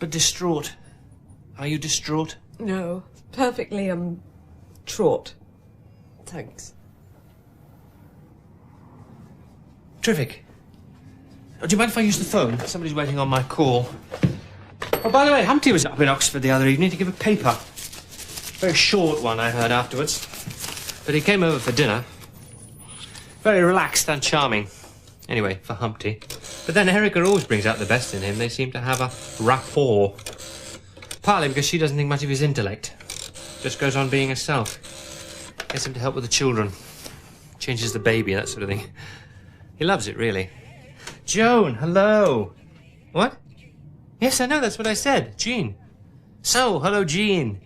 But distraught. Are you distraught? No, perfectly, traught. Thanks. Terrific. Oh, do you mind if I use the phone? Somebody's waiting on my call. Oh, by the way, Humpty was up in Oxford the other evening to give a paper. Very short one, I heard afterwards. But he came over for dinner. Very relaxed and charming. Anyway, for Humpty. But then Erica always brings out the best in him. They seem to have a rapport. Partly because she doesn't think much of his intellect. Just goes on being herself. Gets him to help with the children. Changes the baby, that sort of thing. He loves it, really. Joan, hello. What? Yes, I know, that's what I said. Jean. So, hello, Jean.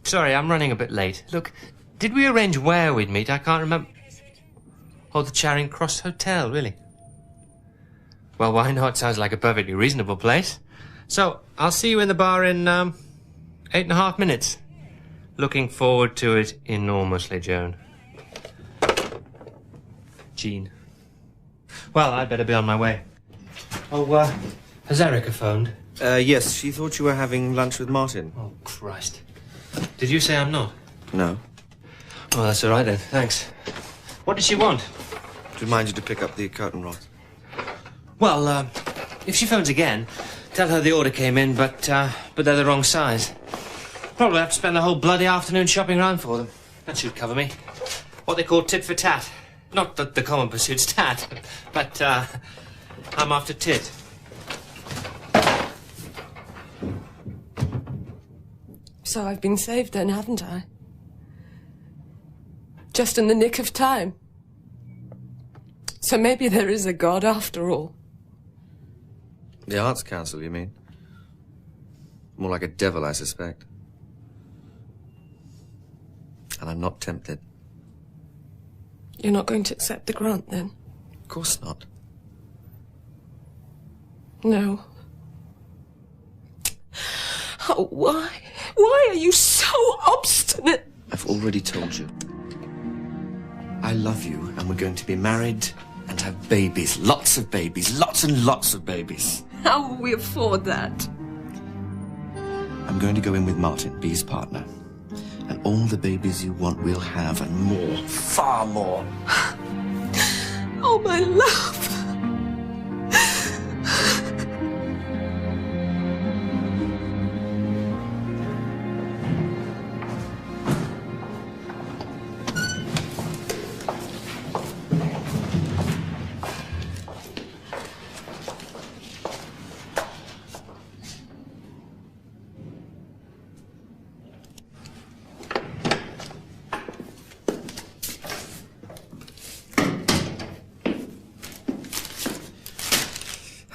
Sorry, I'm running a bit late. Look, did we arrange where we'd meet? I can't remember. Oh, the Charing Cross Hotel, really? Well, why not? Sounds like a perfectly reasonable place. So, I'll see you in the bar in, 8.5 minutes. Looking forward to it enormously, Joan. Jean. Well, I'd better be on my way. Oh, has Erica phoned? Yes, she thought you were having lunch with Martin. Oh, Christ. Did you say I'm not? No. Oh, that's all right then. Thanks. What did she want? To remind you to pick up the curtain rods. Well, if she phones again, tell her the order came in, but they're the wrong size. Probably have to spend the whole bloody afternoon shopping around for them. That should cover me. What they call tit for tat. Not that the common pursuit's tat, but I'm after tit. So I've been saved then, haven't I? Just in the nick of time. So maybe there is a God after all. The Arts Council, you mean? More like a devil, I suspect. And I'm not tempted. You're not going to accept the grant, then? Of course not. No. Oh, why? Why are you so obstinate? I've already told you. I love you, and we're going to be married and have babies. Lots of babies. Lots and lots of babies. How will we afford that? I'm going to go in with Martin, be his partner. And all the babies you want we'll have, and more. Far more. Oh, my love.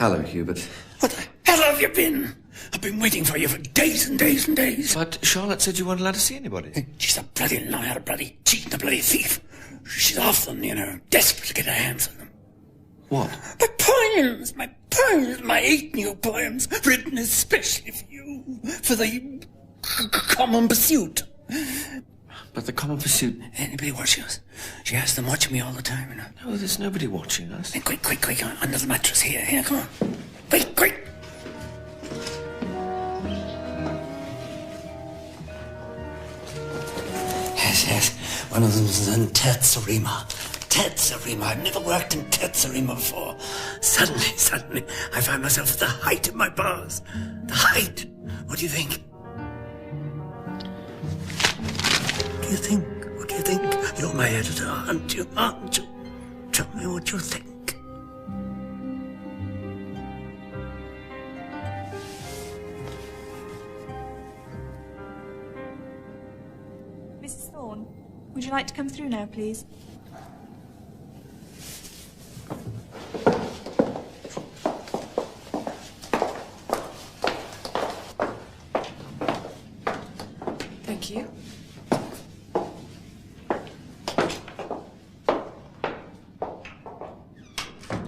Hello, Hubert. What? have you been? I've been waiting for you for days and days and days. But Charlotte said you weren't allowed to see anybody. She's a bloody liar, a bloody cheat, a bloody thief. She's off them, you know, desperate to get her hands on them. What? My poems, my 8 new poems, written especially for you, for the common pursuit. But the common pursuit... Anybody watching us? She has them watching me all the time, you know. No, there's nobody watching us. Hey, quick, under the mattress here, come on. Quick. Yes, one of them's in Tetzerima. I've never worked in Tetzerima before. Suddenly, I find myself at the height of my powers. The height. What do you think? What do you think? You're my editor, aren't you? Tell me what you think. Mrs. Thorne, would you like to come through now, please? Thank you.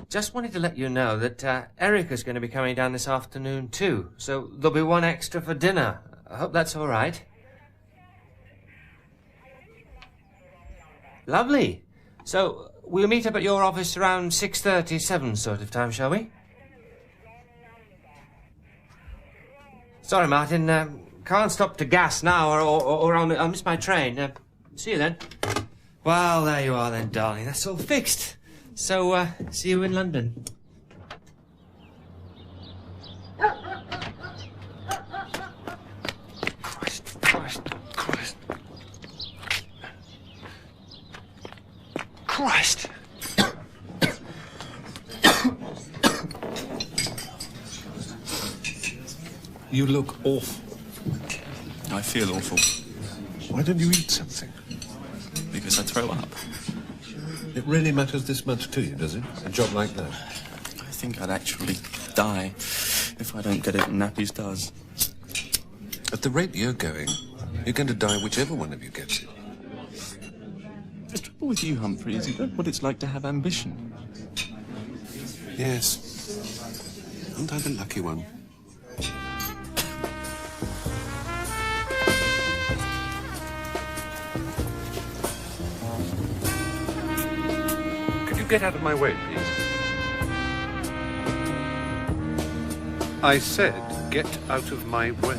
Just wanted to let you know that Erica's going to be coming down this afternoon too, so there'll be one extra for dinner. I hope that's all right. Lovely. So we'll meet up at your office around 6:30, 7 sort of time, shall we? Sorry, Martin. Can't stop to gas now, or I'll miss my train. See you then. Well, there you are then, darling. That's all fixed. So, see you in London. Christ! You look awful. I feel awful. Why don't you eat something? Because I throw up. It really matters this much to you, does it? A job like that? I think I'd actually die if I don't get it and Nappies does. At the rate you're going, you're going to die whichever one of you gets it. The trouble with you, Humphrey, is you don't know what it's like to have ambition. Yes. Aren't I the lucky one? Could you get out of my way, please? I said, get out of my way.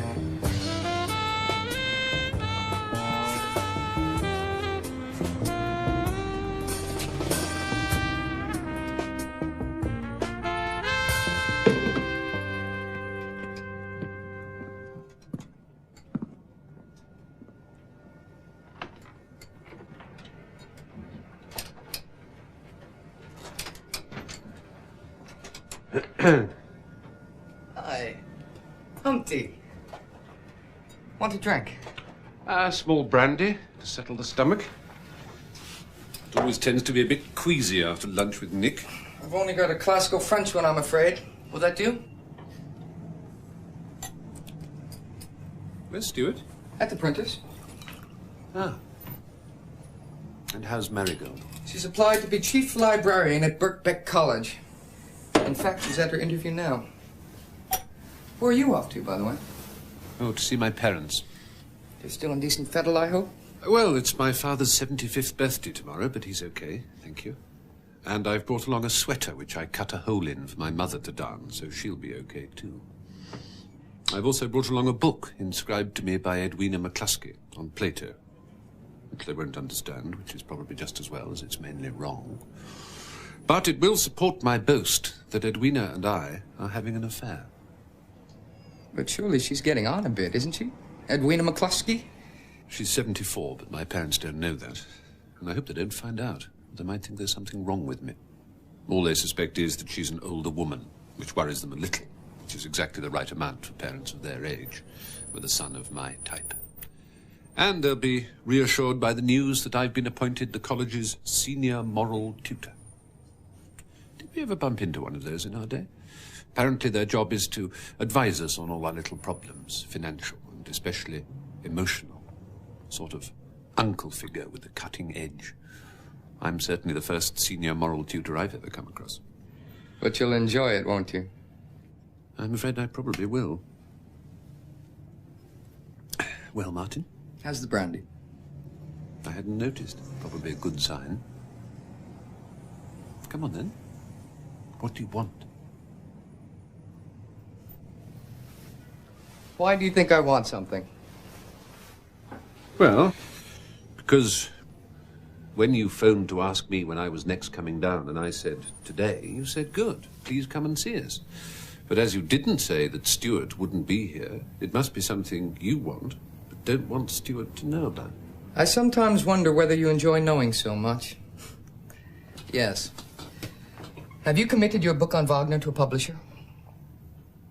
Hi. Humpty. Want a drink? A small brandy to settle the stomach. It always tends to be a bit queasy after lunch with Nick. I've only got a classical French one, I'm afraid. Will that do? Where's Stuart? At the printer's. Ah. And how's Marigold? She's applied to be chief librarian at Birkbeck College. In fact, she's at her interview now. Where are you off to, by the way? Oh, to see my parents. They're still in decent fettle, I hope? Well, it's my father's 75th birthday tomorrow, but he's okay, thank you. And I've brought along a sweater which I cut a hole in for my mother to darn, so she'll be okay too. I've also brought along a book inscribed to me by Edwina McCluskey on Plato, which they won't understand, which is probably just as well, as it's mainly wrong. But it will support my boast that Edwina and I are having an affair. But surely she's getting on a bit, isn't she? Edwina McCluskey? She's 74, but my parents don't know that. And I hope they don't find out. They might think there's something wrong with me. All they suspect is that she's an older woman, which worries them a little, which is exactly the right amount for parents of their age, with a son of my type. And they'll be reassured by the news that I've been appointed the college's senior moral tutor. Did we ever bump into one of those in our day? Apparently their job is to advise us on all our little problems, financial and especially emotional. Sort of uncle figure with a cutting edge. I'm certainly the first senior moral tutor I've ever come across. But you'll enjoy it, won't you? I'm afraid I probably will. Well, Martin? How's the brandy? I hadn't noticed. Probably a good sign. Come on, then. What do you want? Why do you think I want something? Well, because when you phoned to ask me when I was next coming down and I said today, you said, good, please come and see us. But as you didn't say that Stuart wouldn't be here, it must be something you want, but don't want Stuart to know about. I sometimes wonder whether you enjoy knowing so much. Yes. Have you committed your book on Wagner to a publisher?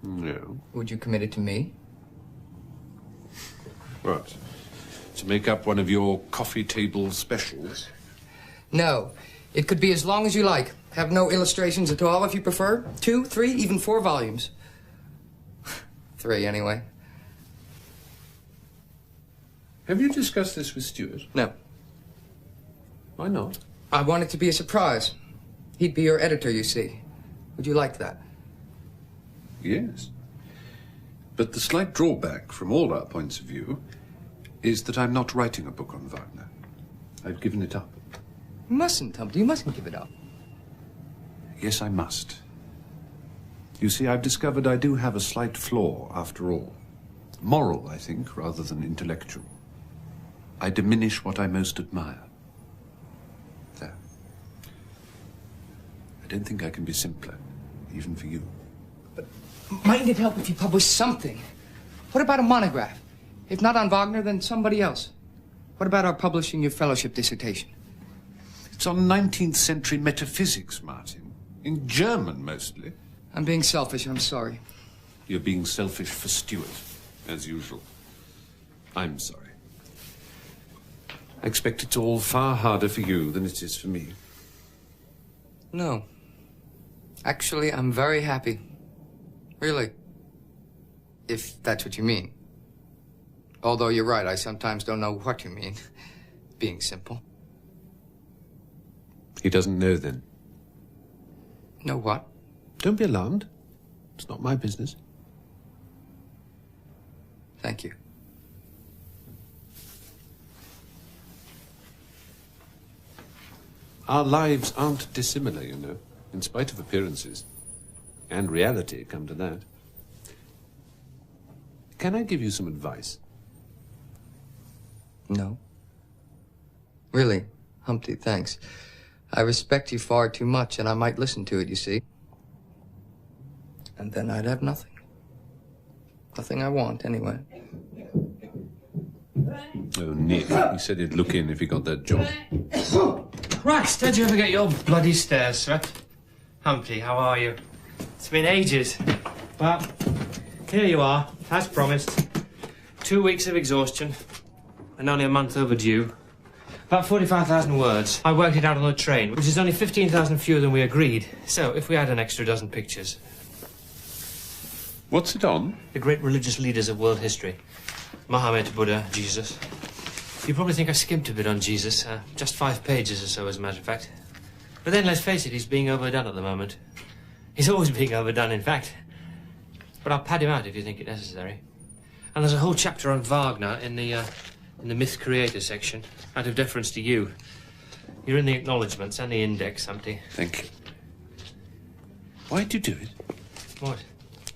No. Would you commit it to me? What? To make up one of your coffee table specials? No. It could be as long as you like. Have no illustrations at all if you prefer. 2, 3, even 4 volumes. 3, anyway. Have you discussed this with Stuart? No. Why not? I want it to be a surprise. He'd be your editor, you see. Would you like that? Yes. But the slight drawback from all our points of view is that I'm not writing a book on Wagner. I've given it up. You mustn't, Humpty. You mustn't give it up. Yes, I must. You see, I've discovered I do have a slight flaw, after all. Moral, I think, rather than intellectual. I diminish what I most admire. There. I don't think I can be simpler, even for you. Mightn't it help if you published something? What about a monograph? If not on Wagner, then somebody else. What about our publishing your fellowship dissertation? It's on 19th century metaphysics, Martin. In German, mostly. I'm being selfish, I'm sorry. You're being selfish for Stuart, as usual. I'm sorry. I expect it's all far harder for you than it is for me. No. Actually, I'm very happy. Really. If that's what you mean. Although you're right, I sometimes don't know what you mean. Being simple. He doesn't know, then? Know what? Don't be alarmed. It's not my business. Thank you. Our lives aren't dissimilar, you know, in spite of appearances. And reality, come to that. Can I give you some advice? No. Really, Humpty, thanks. I respect you far too much, and I might listen to it, you see. And then I'd have nothing. Nothing I want, anyway. Oh, Nick. He said he'd look in if he got that job. Christ, did you ever get your bloody stairs swept? Humpty, how are you? It's been ages. Well, here you are, as promised. 2 weeks of exhaustion, and only a month overdue. About 45,000 words. I worked it out on the train, which is only 15,000 fewer than we agreed. So, if we had an extra dozen pictures. What's it on? The great religious leaders of world history. Mohammed, Buddha, Jesus. You probably think I skimped a bit on Jesus. Just 5 pages or so, as a matter of fact. But then, let's face it, he's being overdone at the moment. He's always being overdone, in fact. But I'll pad him out if you think it necessary. And there's a whole chapter on Wagner in the myth creator section, out of deference to you. You're in the acknowledgements and the index, Humpty. Thank you. Why'd you do it? What?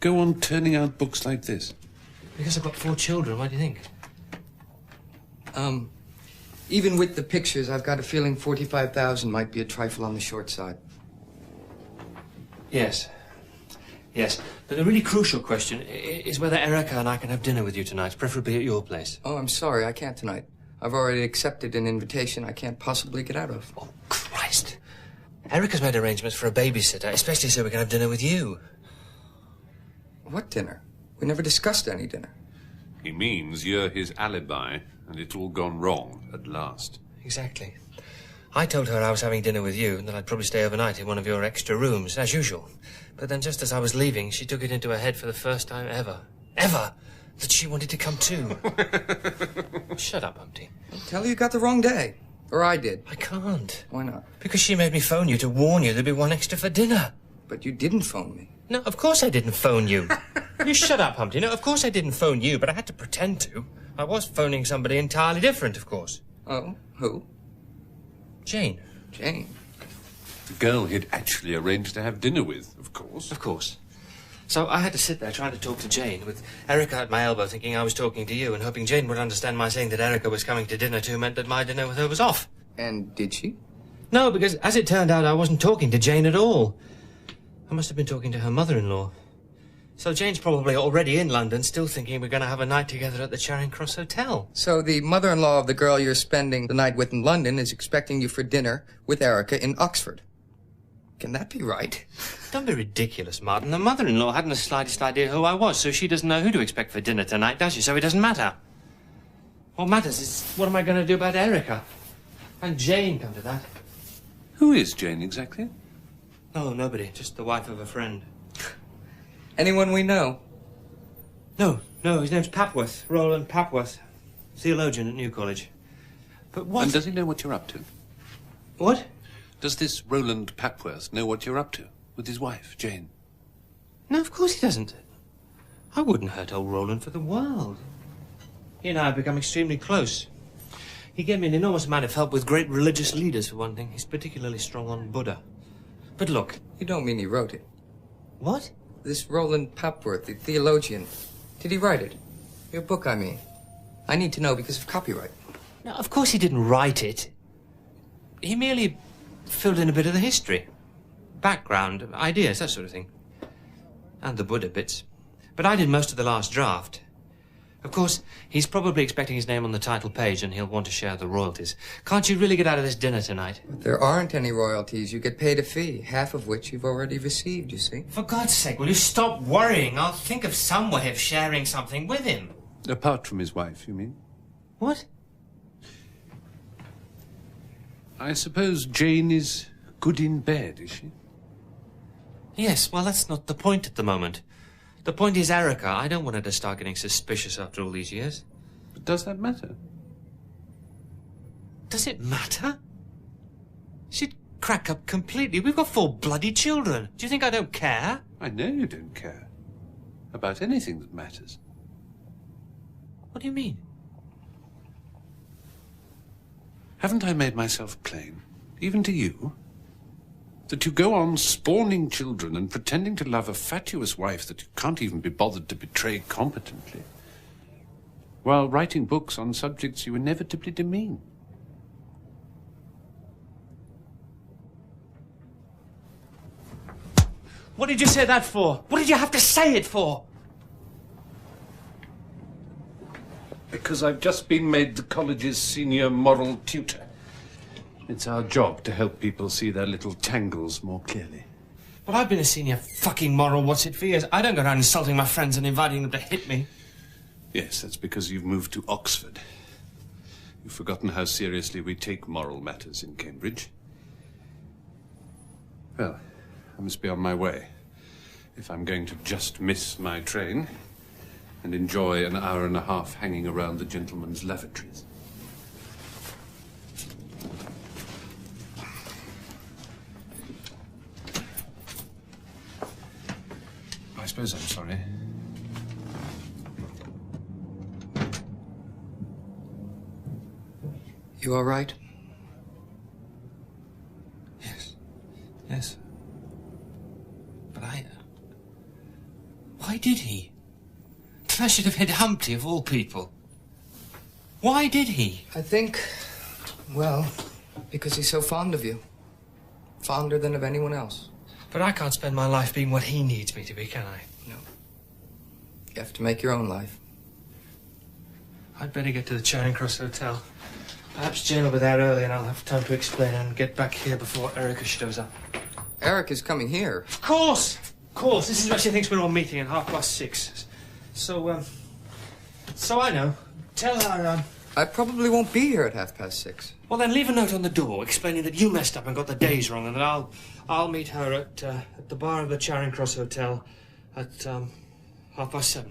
Go on turning out books like this. Because I've got 4 children, what do you think? Even with the pictures, I've got a feeling 45,000 might be a trifle on the short side. Yes. Yes. But the really crucial question is whether Erica and I can have dinner with you tonight, preferably at your place. Oh, I'm sorry, I can't tonight. I've already accepted an invitation I can't possibly get out of. Oh, Christ. Erica's made arrangements for a babysitter, especially so we can have dinner with you. What dinner? We never discussed any dinner. He means you're his alibi, and it's all gone wrong at last. Exactly. I told her I was having dinner with you and that I'd probably stay overnight in one of your extra rooms, as usual. But then just as I was leaving, she took it into her head for the first time ever, that she wanted to come too. Shut up, Humpty. Tell her you got the wrong day. Or I did. I can't. Why not? Because she made me phone you to warn you there'd be one extra for dinner. But you didn't phone me. No, of course I didn't phone you. You shut up, Humpty. No, of course I didn't phone you, but I had to pretend to. I was phoning somebody entirely different, of course. Oh, who? Jane. Jane? The girl he'd actually arranged to have dinner with, of course. Of course. So I had to sit there trying to talk to Jane, with Erica at my elbow thinking I was talking to you and hoping Jane would understand my saying that Erica was coming to dinner too meant that my dinner with her was off. And did she? No, because as it turned out, I wasn't talking to Jane at all. I must have been talking to her mother-in-law. So Jane's probably already in London, still thinking we're going to have a night together at the Charing Cross Hotel. So the mother-in-law of the girl you're spending the night with in London is expecting you for dinner with Erica in Oxford. Can that be right? Don't be ridiculous, Martin. The mother-in-law hadn't the slightest idea who I was, so she doesn't know who to expect for dinner tonight, does she? So it doesn't matter. What matters is what am I going to do about Erica? And Jane, come to that. Who is Jane exactly? Oh, nobody. Just the wife of a friend. Anyone we know? No, his name's Papworth. Roland Papworth. Theologian at New College. But what... And does he know what you're up to? What? Does this Roland Papworth know what you're up to with his wife, Jane? No, of course he doesn't. I wouldn't hurt old Roland for the world. He and I have become extremely close. He gave me an enormous amount of help with great religious leaders, for one thing. He's particularly strong on Buddha. But look... You don't mean he wrote it? What? This Roland Papworth, the theologian. Did he write it? Your book, I mean. I need to know because of copyright. No, of course he didn't write it. He merely filled in a bit of the history. Background, ideas, that sort of thing. And the Buddha bits. But I did most of the last draft. Of course, he's probably expecting his name on the title page and he'll want to share the royalties. Can't you really get out of this dinner tonight? But there aren't any royalties. You get paid a fee, half of which you've already received, you see. For God's sake, will you stop worrying? I'll think of some way of sharing something with him. Apart from his wife, you mean? What? I suppose Jane is good in bed, is she? Yes, well, that's not the point at the moment. The point is Erica. I don't want her to start getting suspicious after all these years. But does that matter? Does it matter? She'd crack up completely. We've got 4 bloody children. Do you think I don't care? I know you don't care. About anything that matters. What do you mean? Haven't I made myself plain, even to you, that you go on spawning children and pretending to love a fatuous wife that you can't even be bothered to betray competently, while writing books on subjects you inevitably demean? What did you say that for? What did you have to say it for? Because I've just been made the college's senior moral tutor. It's our job to help people see their little tangles more clearly. But I've been a senior fucking moral what's-it for years. I don't go around insulting my friends and inviting them to hit me. Yes, that's because you've moved to Oxford. You've forgotten how seriously we take moral matters in Cambridge. Well, I must be on my way. If I'm going to just miss my train and enjoy an hour and a half hanging around the gentlemen's lavatories. I suppose I'm sorry. You all right? Yes. But why did he? I should have hit Humpty of all people. Why did he? I think, well, because he's so fond of you. Fonder than of anyone else. But I can't spend my life being what he needs me to be, can I? No. You have to make your own life. I'd better get to the Charing Cross Hotel. Perhaps Jane will be there early and I'll have time to explain and get back here before Erica shows up. Erica's coming here. Of course! Of course. This is where she thinks we're all meeting at 6:30. So I know. Tell her I probably won't be here at 6:30. Well, then leave a note on the door explaining that you messed up and got the days wrong, and that I'll meet her at the bar of the Charing Cross Hotel at 7:30.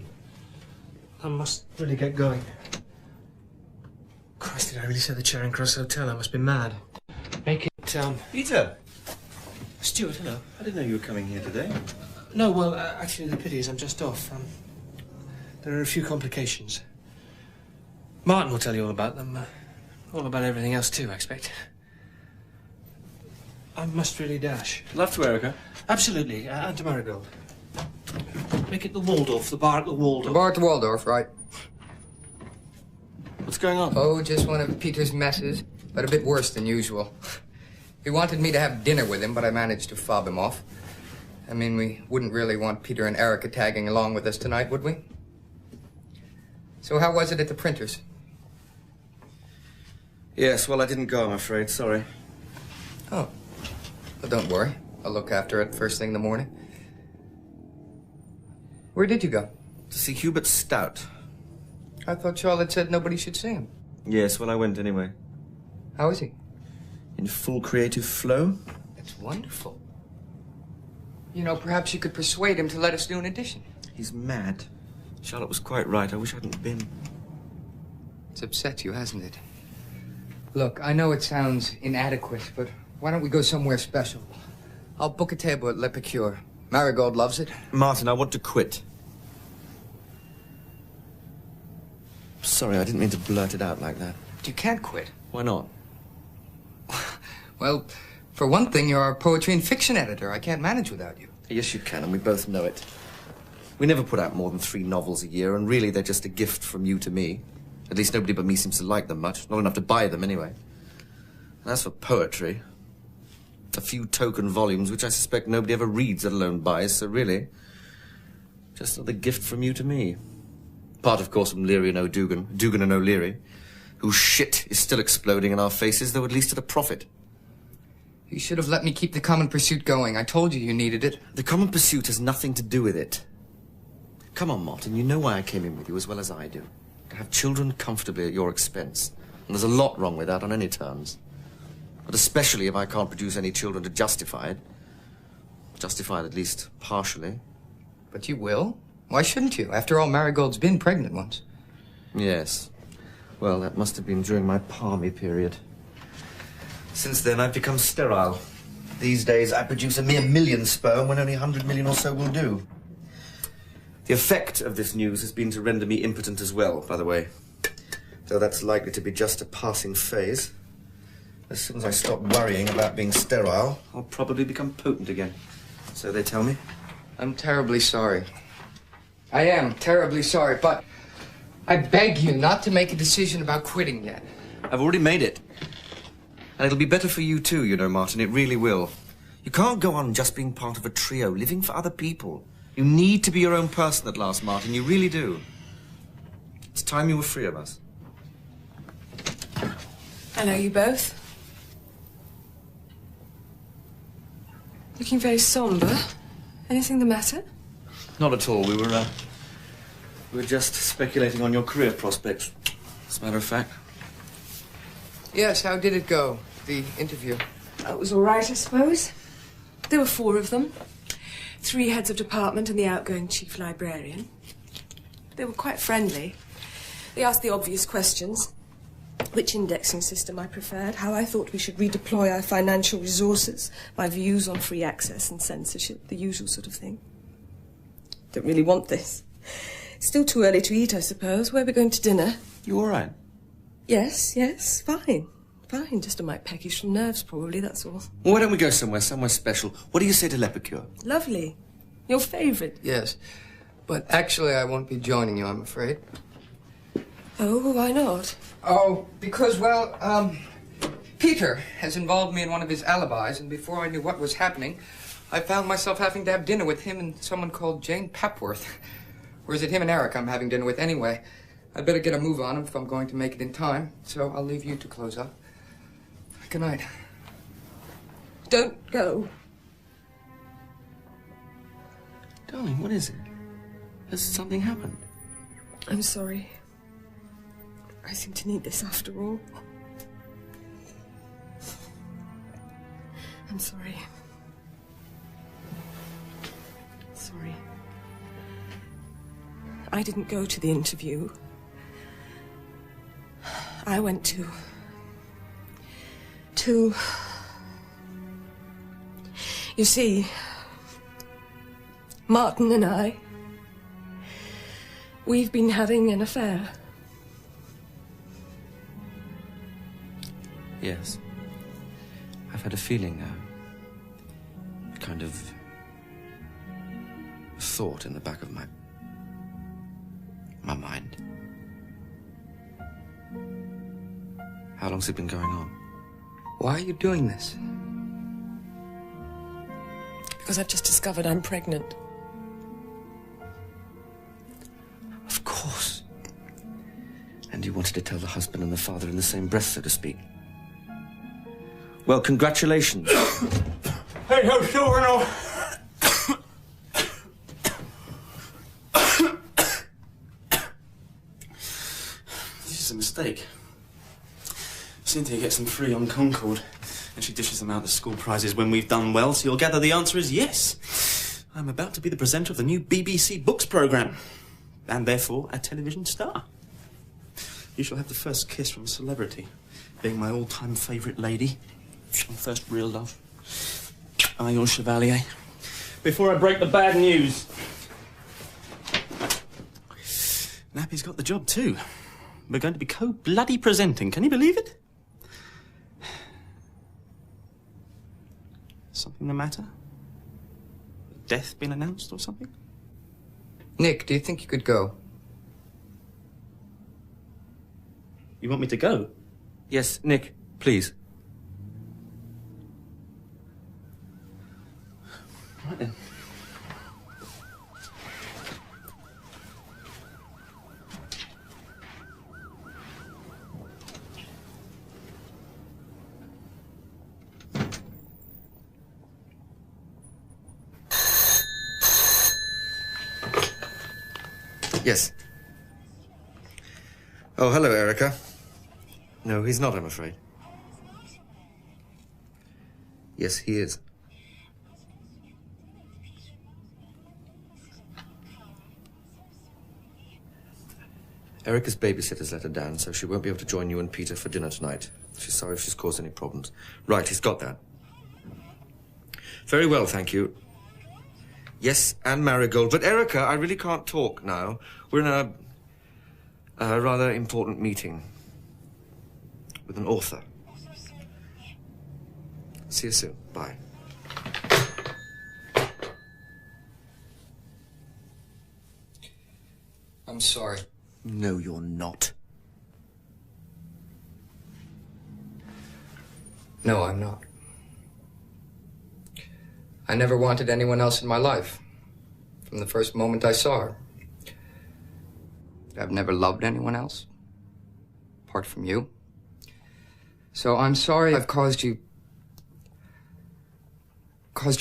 I must really get going. Christ, did I really say the Charing Cross Hotel? I must be mad. Make it, Peter! Stuart, hello. I didn't know you were coming here today. No, well, actually, the pity is I'm just off. There are a few complications. Martin will tell you all about them. All about everything else, too, I expect. I must really dash. Love to, Erica. Absolutely. And to Marigold. Make it the Waldorf, the bar at the Waldorf. The bar at the Waldorf, right. What's going on? Oh, just one of Peter's messes, but a bit worse than usual. He wanted me to have dinner with him, but I managed to fob him off. I mean, we wouldn't really want Peter and Erica tagging along with us tonight, would we? So how was it at the printers? Yes, well, I didn't go, I'm afraid. Sorry. Oh. Well, don't worry. I'll look after it first thing in the morning. Where did you go? To see Hubert Stout. I thought Charlotte said nobody should see him. Yes, well, I went anyway. How is he? In full creative flow. That's wonderful. You know, perhaps you could persuade him to let us do an edition. He's mad. Charlotte was quite right. I wish I hadn't been. It's upset you, hasn't it? Look, I know it sounds inadequate, but why don't we go somewhere special? I'll book a table at Le Picure. Marigold loves it. Martin, I want to quit. Sorry, I didn't mean to blurt it out like that. You can't quit. Why not? Well, for one thing, you're our poetry and fiction editor. I can't manage without you. Yes, you can, and we both know it. We never put out more than 3 novels a year, and really they're just a gift from you to me. At least nobody but me seems to like them much. Not enough to buy them, anyway. And as for poetry, a few token volumes, which I suspect nobody ever reads, let alone buys, so really, just another gift from you to me. Part, of course, from Leary and O'Dugan, Dugan and O'Leary, whose shit is still exploding in our faces, though at least at a profit. You should have let me keep the Common Pursuit going. I told you you needed it. The Common Pursuit has nothing to do with it. Come on, Martin, you know why I came in with you as well as I do. To have children comfortably at your expense. And there's a lot wrong with that on any terms. But especially if I can't produce any children to justify it. Justify it at least partially. But you will. Why shouldn't you? After all, Marigold's been pregnant once. Yes. Well, that must have been during my palmy period. Since then, I've become sterile. These days, I produce a mere 1,000,000 sperm when only 100 million or so will do. The effect of this news has been to render me impotent as well, by the way. Though that's likely to be just a passing phase. As soon as I stop worrying about being sterile, I'll probably become potent again. So they tell me. I'm terribly sorry. I am terribly sorry, but I beg you not to make a decision about quitting yet. I've already made it. And it'll be better for you too, you know, Martin. It really will. You can't go on just being part of a trio, living for other people. You need to be your own person at last, Martin. You really do. It's time you were free of us. Hello, you both. Looking very somber. Anything the matter? Not at all. We were just speculating on your career prospects, as a matter of fact. Yes, how did it go, the interview? It was all right, I suppose. There were 4 of them. 3 heads of department and the outgoing chief librarian. They were quite friendly. They asked the obvious questions. Which indexing system I preferred, how I thought we should redeploy our financial resources, my views on free access and censorship, the usual sort of thing. Don't really want this. Still too early to eat, I suppose. Where are we going to dinner? You all right? Yes, fine. Fine, just a mite peckish from nerves, probably, that's all. Well, why don't we go somewhere special? What do you say to Le Picure? Lovely. Your favourite? Yes. But actually, I won't be joining you, I'm afraid. Oh, why not? Oh, because, well, Peter has involved me in one of his alibis, and before I knew what was happening, I found myself having to have dinner with him and someone called Jane Papworth. Or is it him and Eric I'm having dinner with anyway? I'd better get a move on if I'm going to make it in time, so I'll leave you to close up. Good night. Don't go. Darling, what is it? Has something happened? I'm sorry. I seem to need this after all. I'm sorry. Sorry. I didn't go to the interview. I went to... You see, Martin and I, we've been having an affair. Yes. I've had a feeling, a kind of thought in the back of my mind. How long's it been going on? Why are you doing this? Because I've just discovered I'm pregnant. Of course. And you wanted to tell the husband and the father in the same breath, so to speak. Well, congratulations. Hey, ho, Silverno! This is a mistake. Cynthia gets them free on Concord, and she dishes them out as school prizes when we've done well, so you'll gather the answer is yes. I'm about to be the presenter of the new BBC Books programme, and therefore a television star. You shall have the first kiss from a celebrity, being my all-time favourite lady, my first real love. I, your chevalier. Before I break the bad news. Nappy's got the job too. We're going to be co-bloody presenting. Can you believe it? Something the matter? Death been announced or something? Nick, do you think you could go? You want me to go? Yes, Nick, please. Right then. Yes. Oh, hello, Erica. No, he's not, I'm afraid. Yes, he is. Erica's babysitter's let her down, so she won't be able to join you and Peter for dinner tonight. She's sorry if she's caused any problems. Right, he's got that. Very well, thank you. Yes, and Marigold. But, Erica, I really can't talk now. We're in a rather important meeting with an author. See you soon. Bye. I'm sorry. No, you're not. No, I'm not. I never wanted anyone else in my life. From the first moment I saw her. I've never loved anyone else. Apart from you. So I'm sorry I've caused you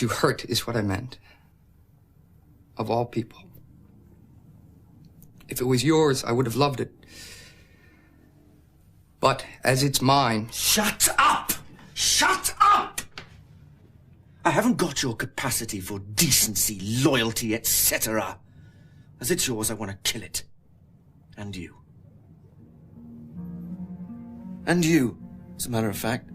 hurt is what I meant. Of all people. If it was yours, I would have loved it. But as it's mine... Shut up! Shut up! I haven't got your capacity for decency, loyalty, etc. As it's yours, I want to kill it. And you. And you, as a matter of fact.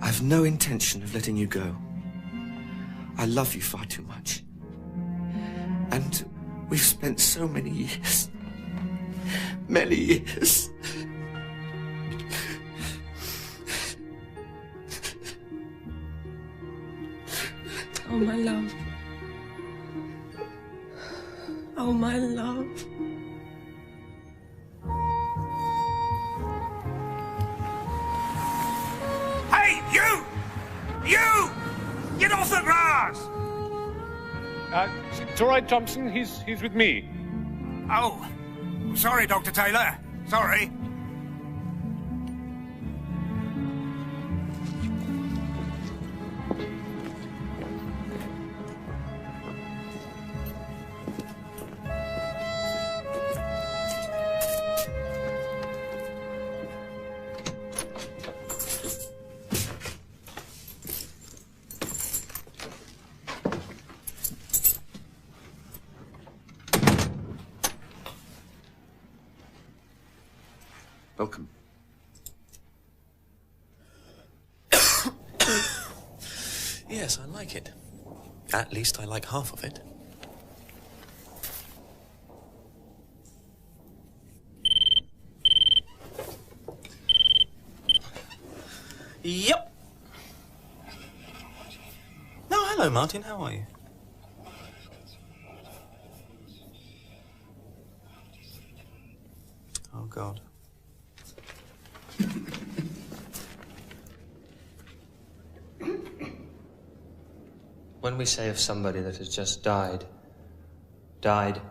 I've no intention of letting you go. I love you far too much. And we've spent so many years. Many years. Oh, my love. Oh, my love. Hey, you! You! Get off the grass! It's all right, Thompson. He's with me. Oh, sorry, Dr. Taylor. Sorry. Welcome. Yes, I like it. At least I like half of it. Yep. No, hello, Martin. How are you? Oh, God. When we say of somebody that has just died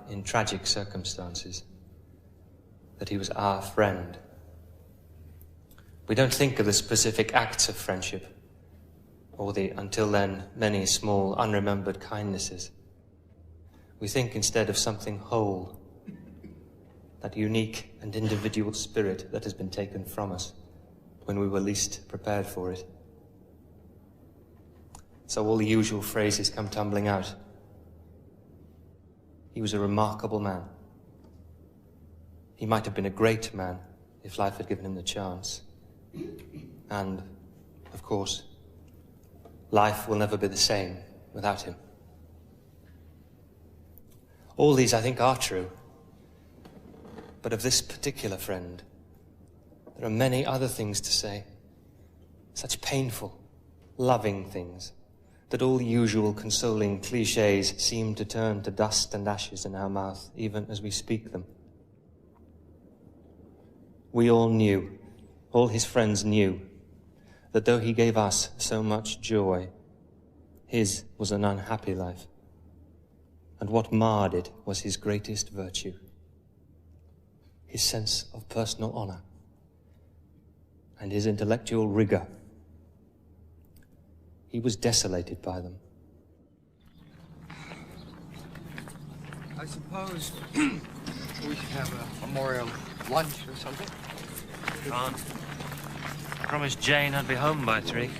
in tragic circumstances, that he was our friend, we don't think of the specific acts of friendship, or the, until then, many small, unremembered kindnesses. We think instead of something whole, that unique and individual spirit that has been taken from us when we were least prepared for it. So all the usual phrases come tumbling out. He was a remarkable man. He might have been a great man if life had given him the chance. And, of course, life will never be the same without him. All these, I think, are true. But of this particular friend, there are many other things to say. Such painful, loving things, that all the usual consoling clichés seem to turn to dust and ashes in our mouth, even as we speak them. We all knew, all his friends knew, that though he gave us so much joy, his was an unhappy life. And what marred it was his greatest virtue, his sense of personal honor, and his intellectual rigor. He was desolated by them. I suppose we should have a memorial lunch or something. Can't. I promised Jane I'd be home by 3.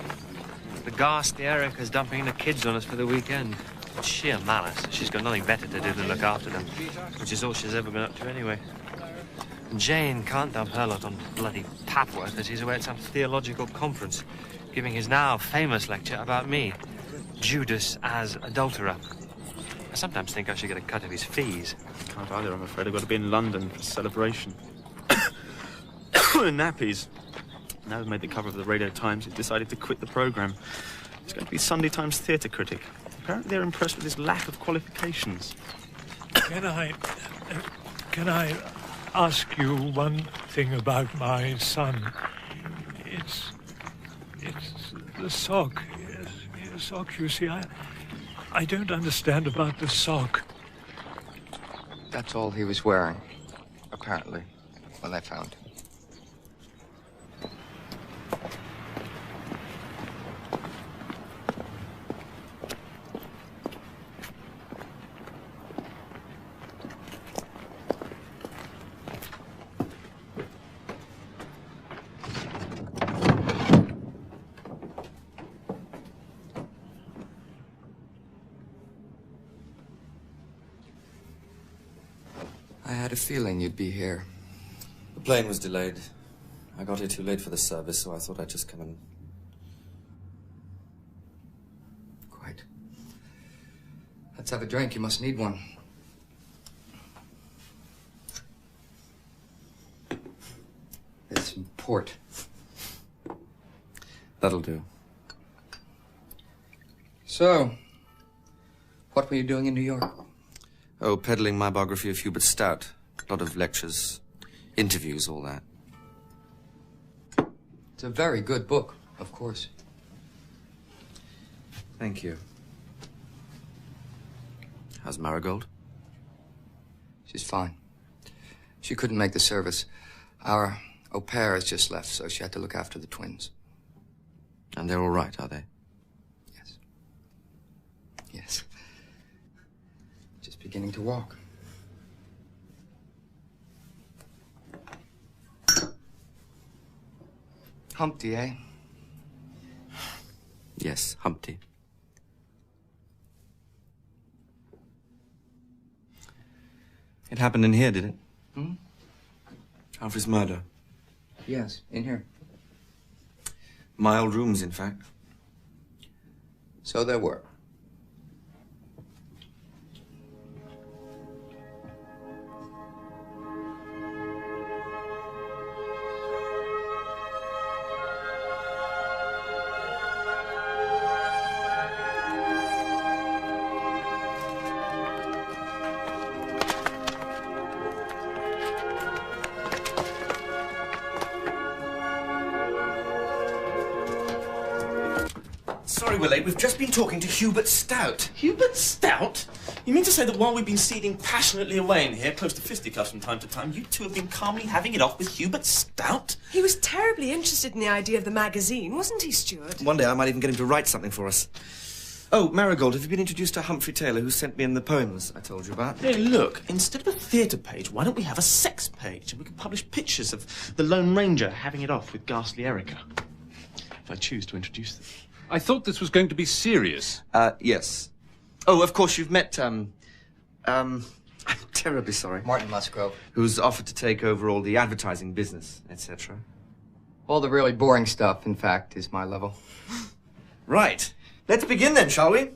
The ghastly Erica's dumping the kids on us for the weekend. It's sheer malice. She's got nothing better to do than look after them, which is all she's ever been up to anyway. And Jane can't dump her lot on bloody Papworth as he's away at some theological conference, giving his now famous lecture about me, Judas as adulterer. I sometimes think I should get a cut of his fees. Can't either, I'm afraid. I've got to be in London for a celebration. Nappies. Now they've made the cover of the Radio Times, he's decided to quit the programme. He's going to be Sunday Times theatre critic. Apparently they're impressed with his lack of qualifications. Can I ask you one thing about my son? It's the sock. Yes, the sock, you see. I don't understand about the sock. That's all he was wearing, apparently, when I found him. I had a feeling you'd be here. The plane was delayed. I got here too late for the service, so I thought I'd just come and... Quite. Let's have a drink. You must need one. There's some port. That'll do. So, what were you doing in New York? Oh, peddling my biography of Hubert Stout. A lot of lectures, interviews, all that. It's a very good book, of course. Thank you. How's Marigold? She's fine. She couldn't make the service. Our au pair has just left, so she had to look after the twins. And they're all right, are they? Yes. Yes. Just beginning to walk. Humpty, eh? Yes, Humpty. It happened in here, did it? Hmm? Humphrey's murder. Yes, in here. My old rooms, in fact. So there were. Sorry, we're late. We've just been talking to Hubert Stout. Hubert Stout? You mean to say that while we've been seething passionately away in here, close to fisticuffs from time to time, you two have been calmly having it off with Hubert Stout? He was terribly interested in the idea of the magazine, wasn't he, Stuart? One day I might even get him to write something for us. Oh, Marigold, have you been introduced to Humphrey Taylor, who sent me in the poems I told you about? Hey, look, instead of a theatre page, why don't we have a sex page? And we can publish pictures of the Lone Ranger having it off with ghastly Erica. If I choose to introduce them. I thought this was going to be serious. Yes. Oh, of course, you've met, I'm terribly sorry. Martin Musgrove. Who's offered to take over all the advertising business, etc. All the really boring stuff, in fact, is my level. Right. Let's begin then, shall we?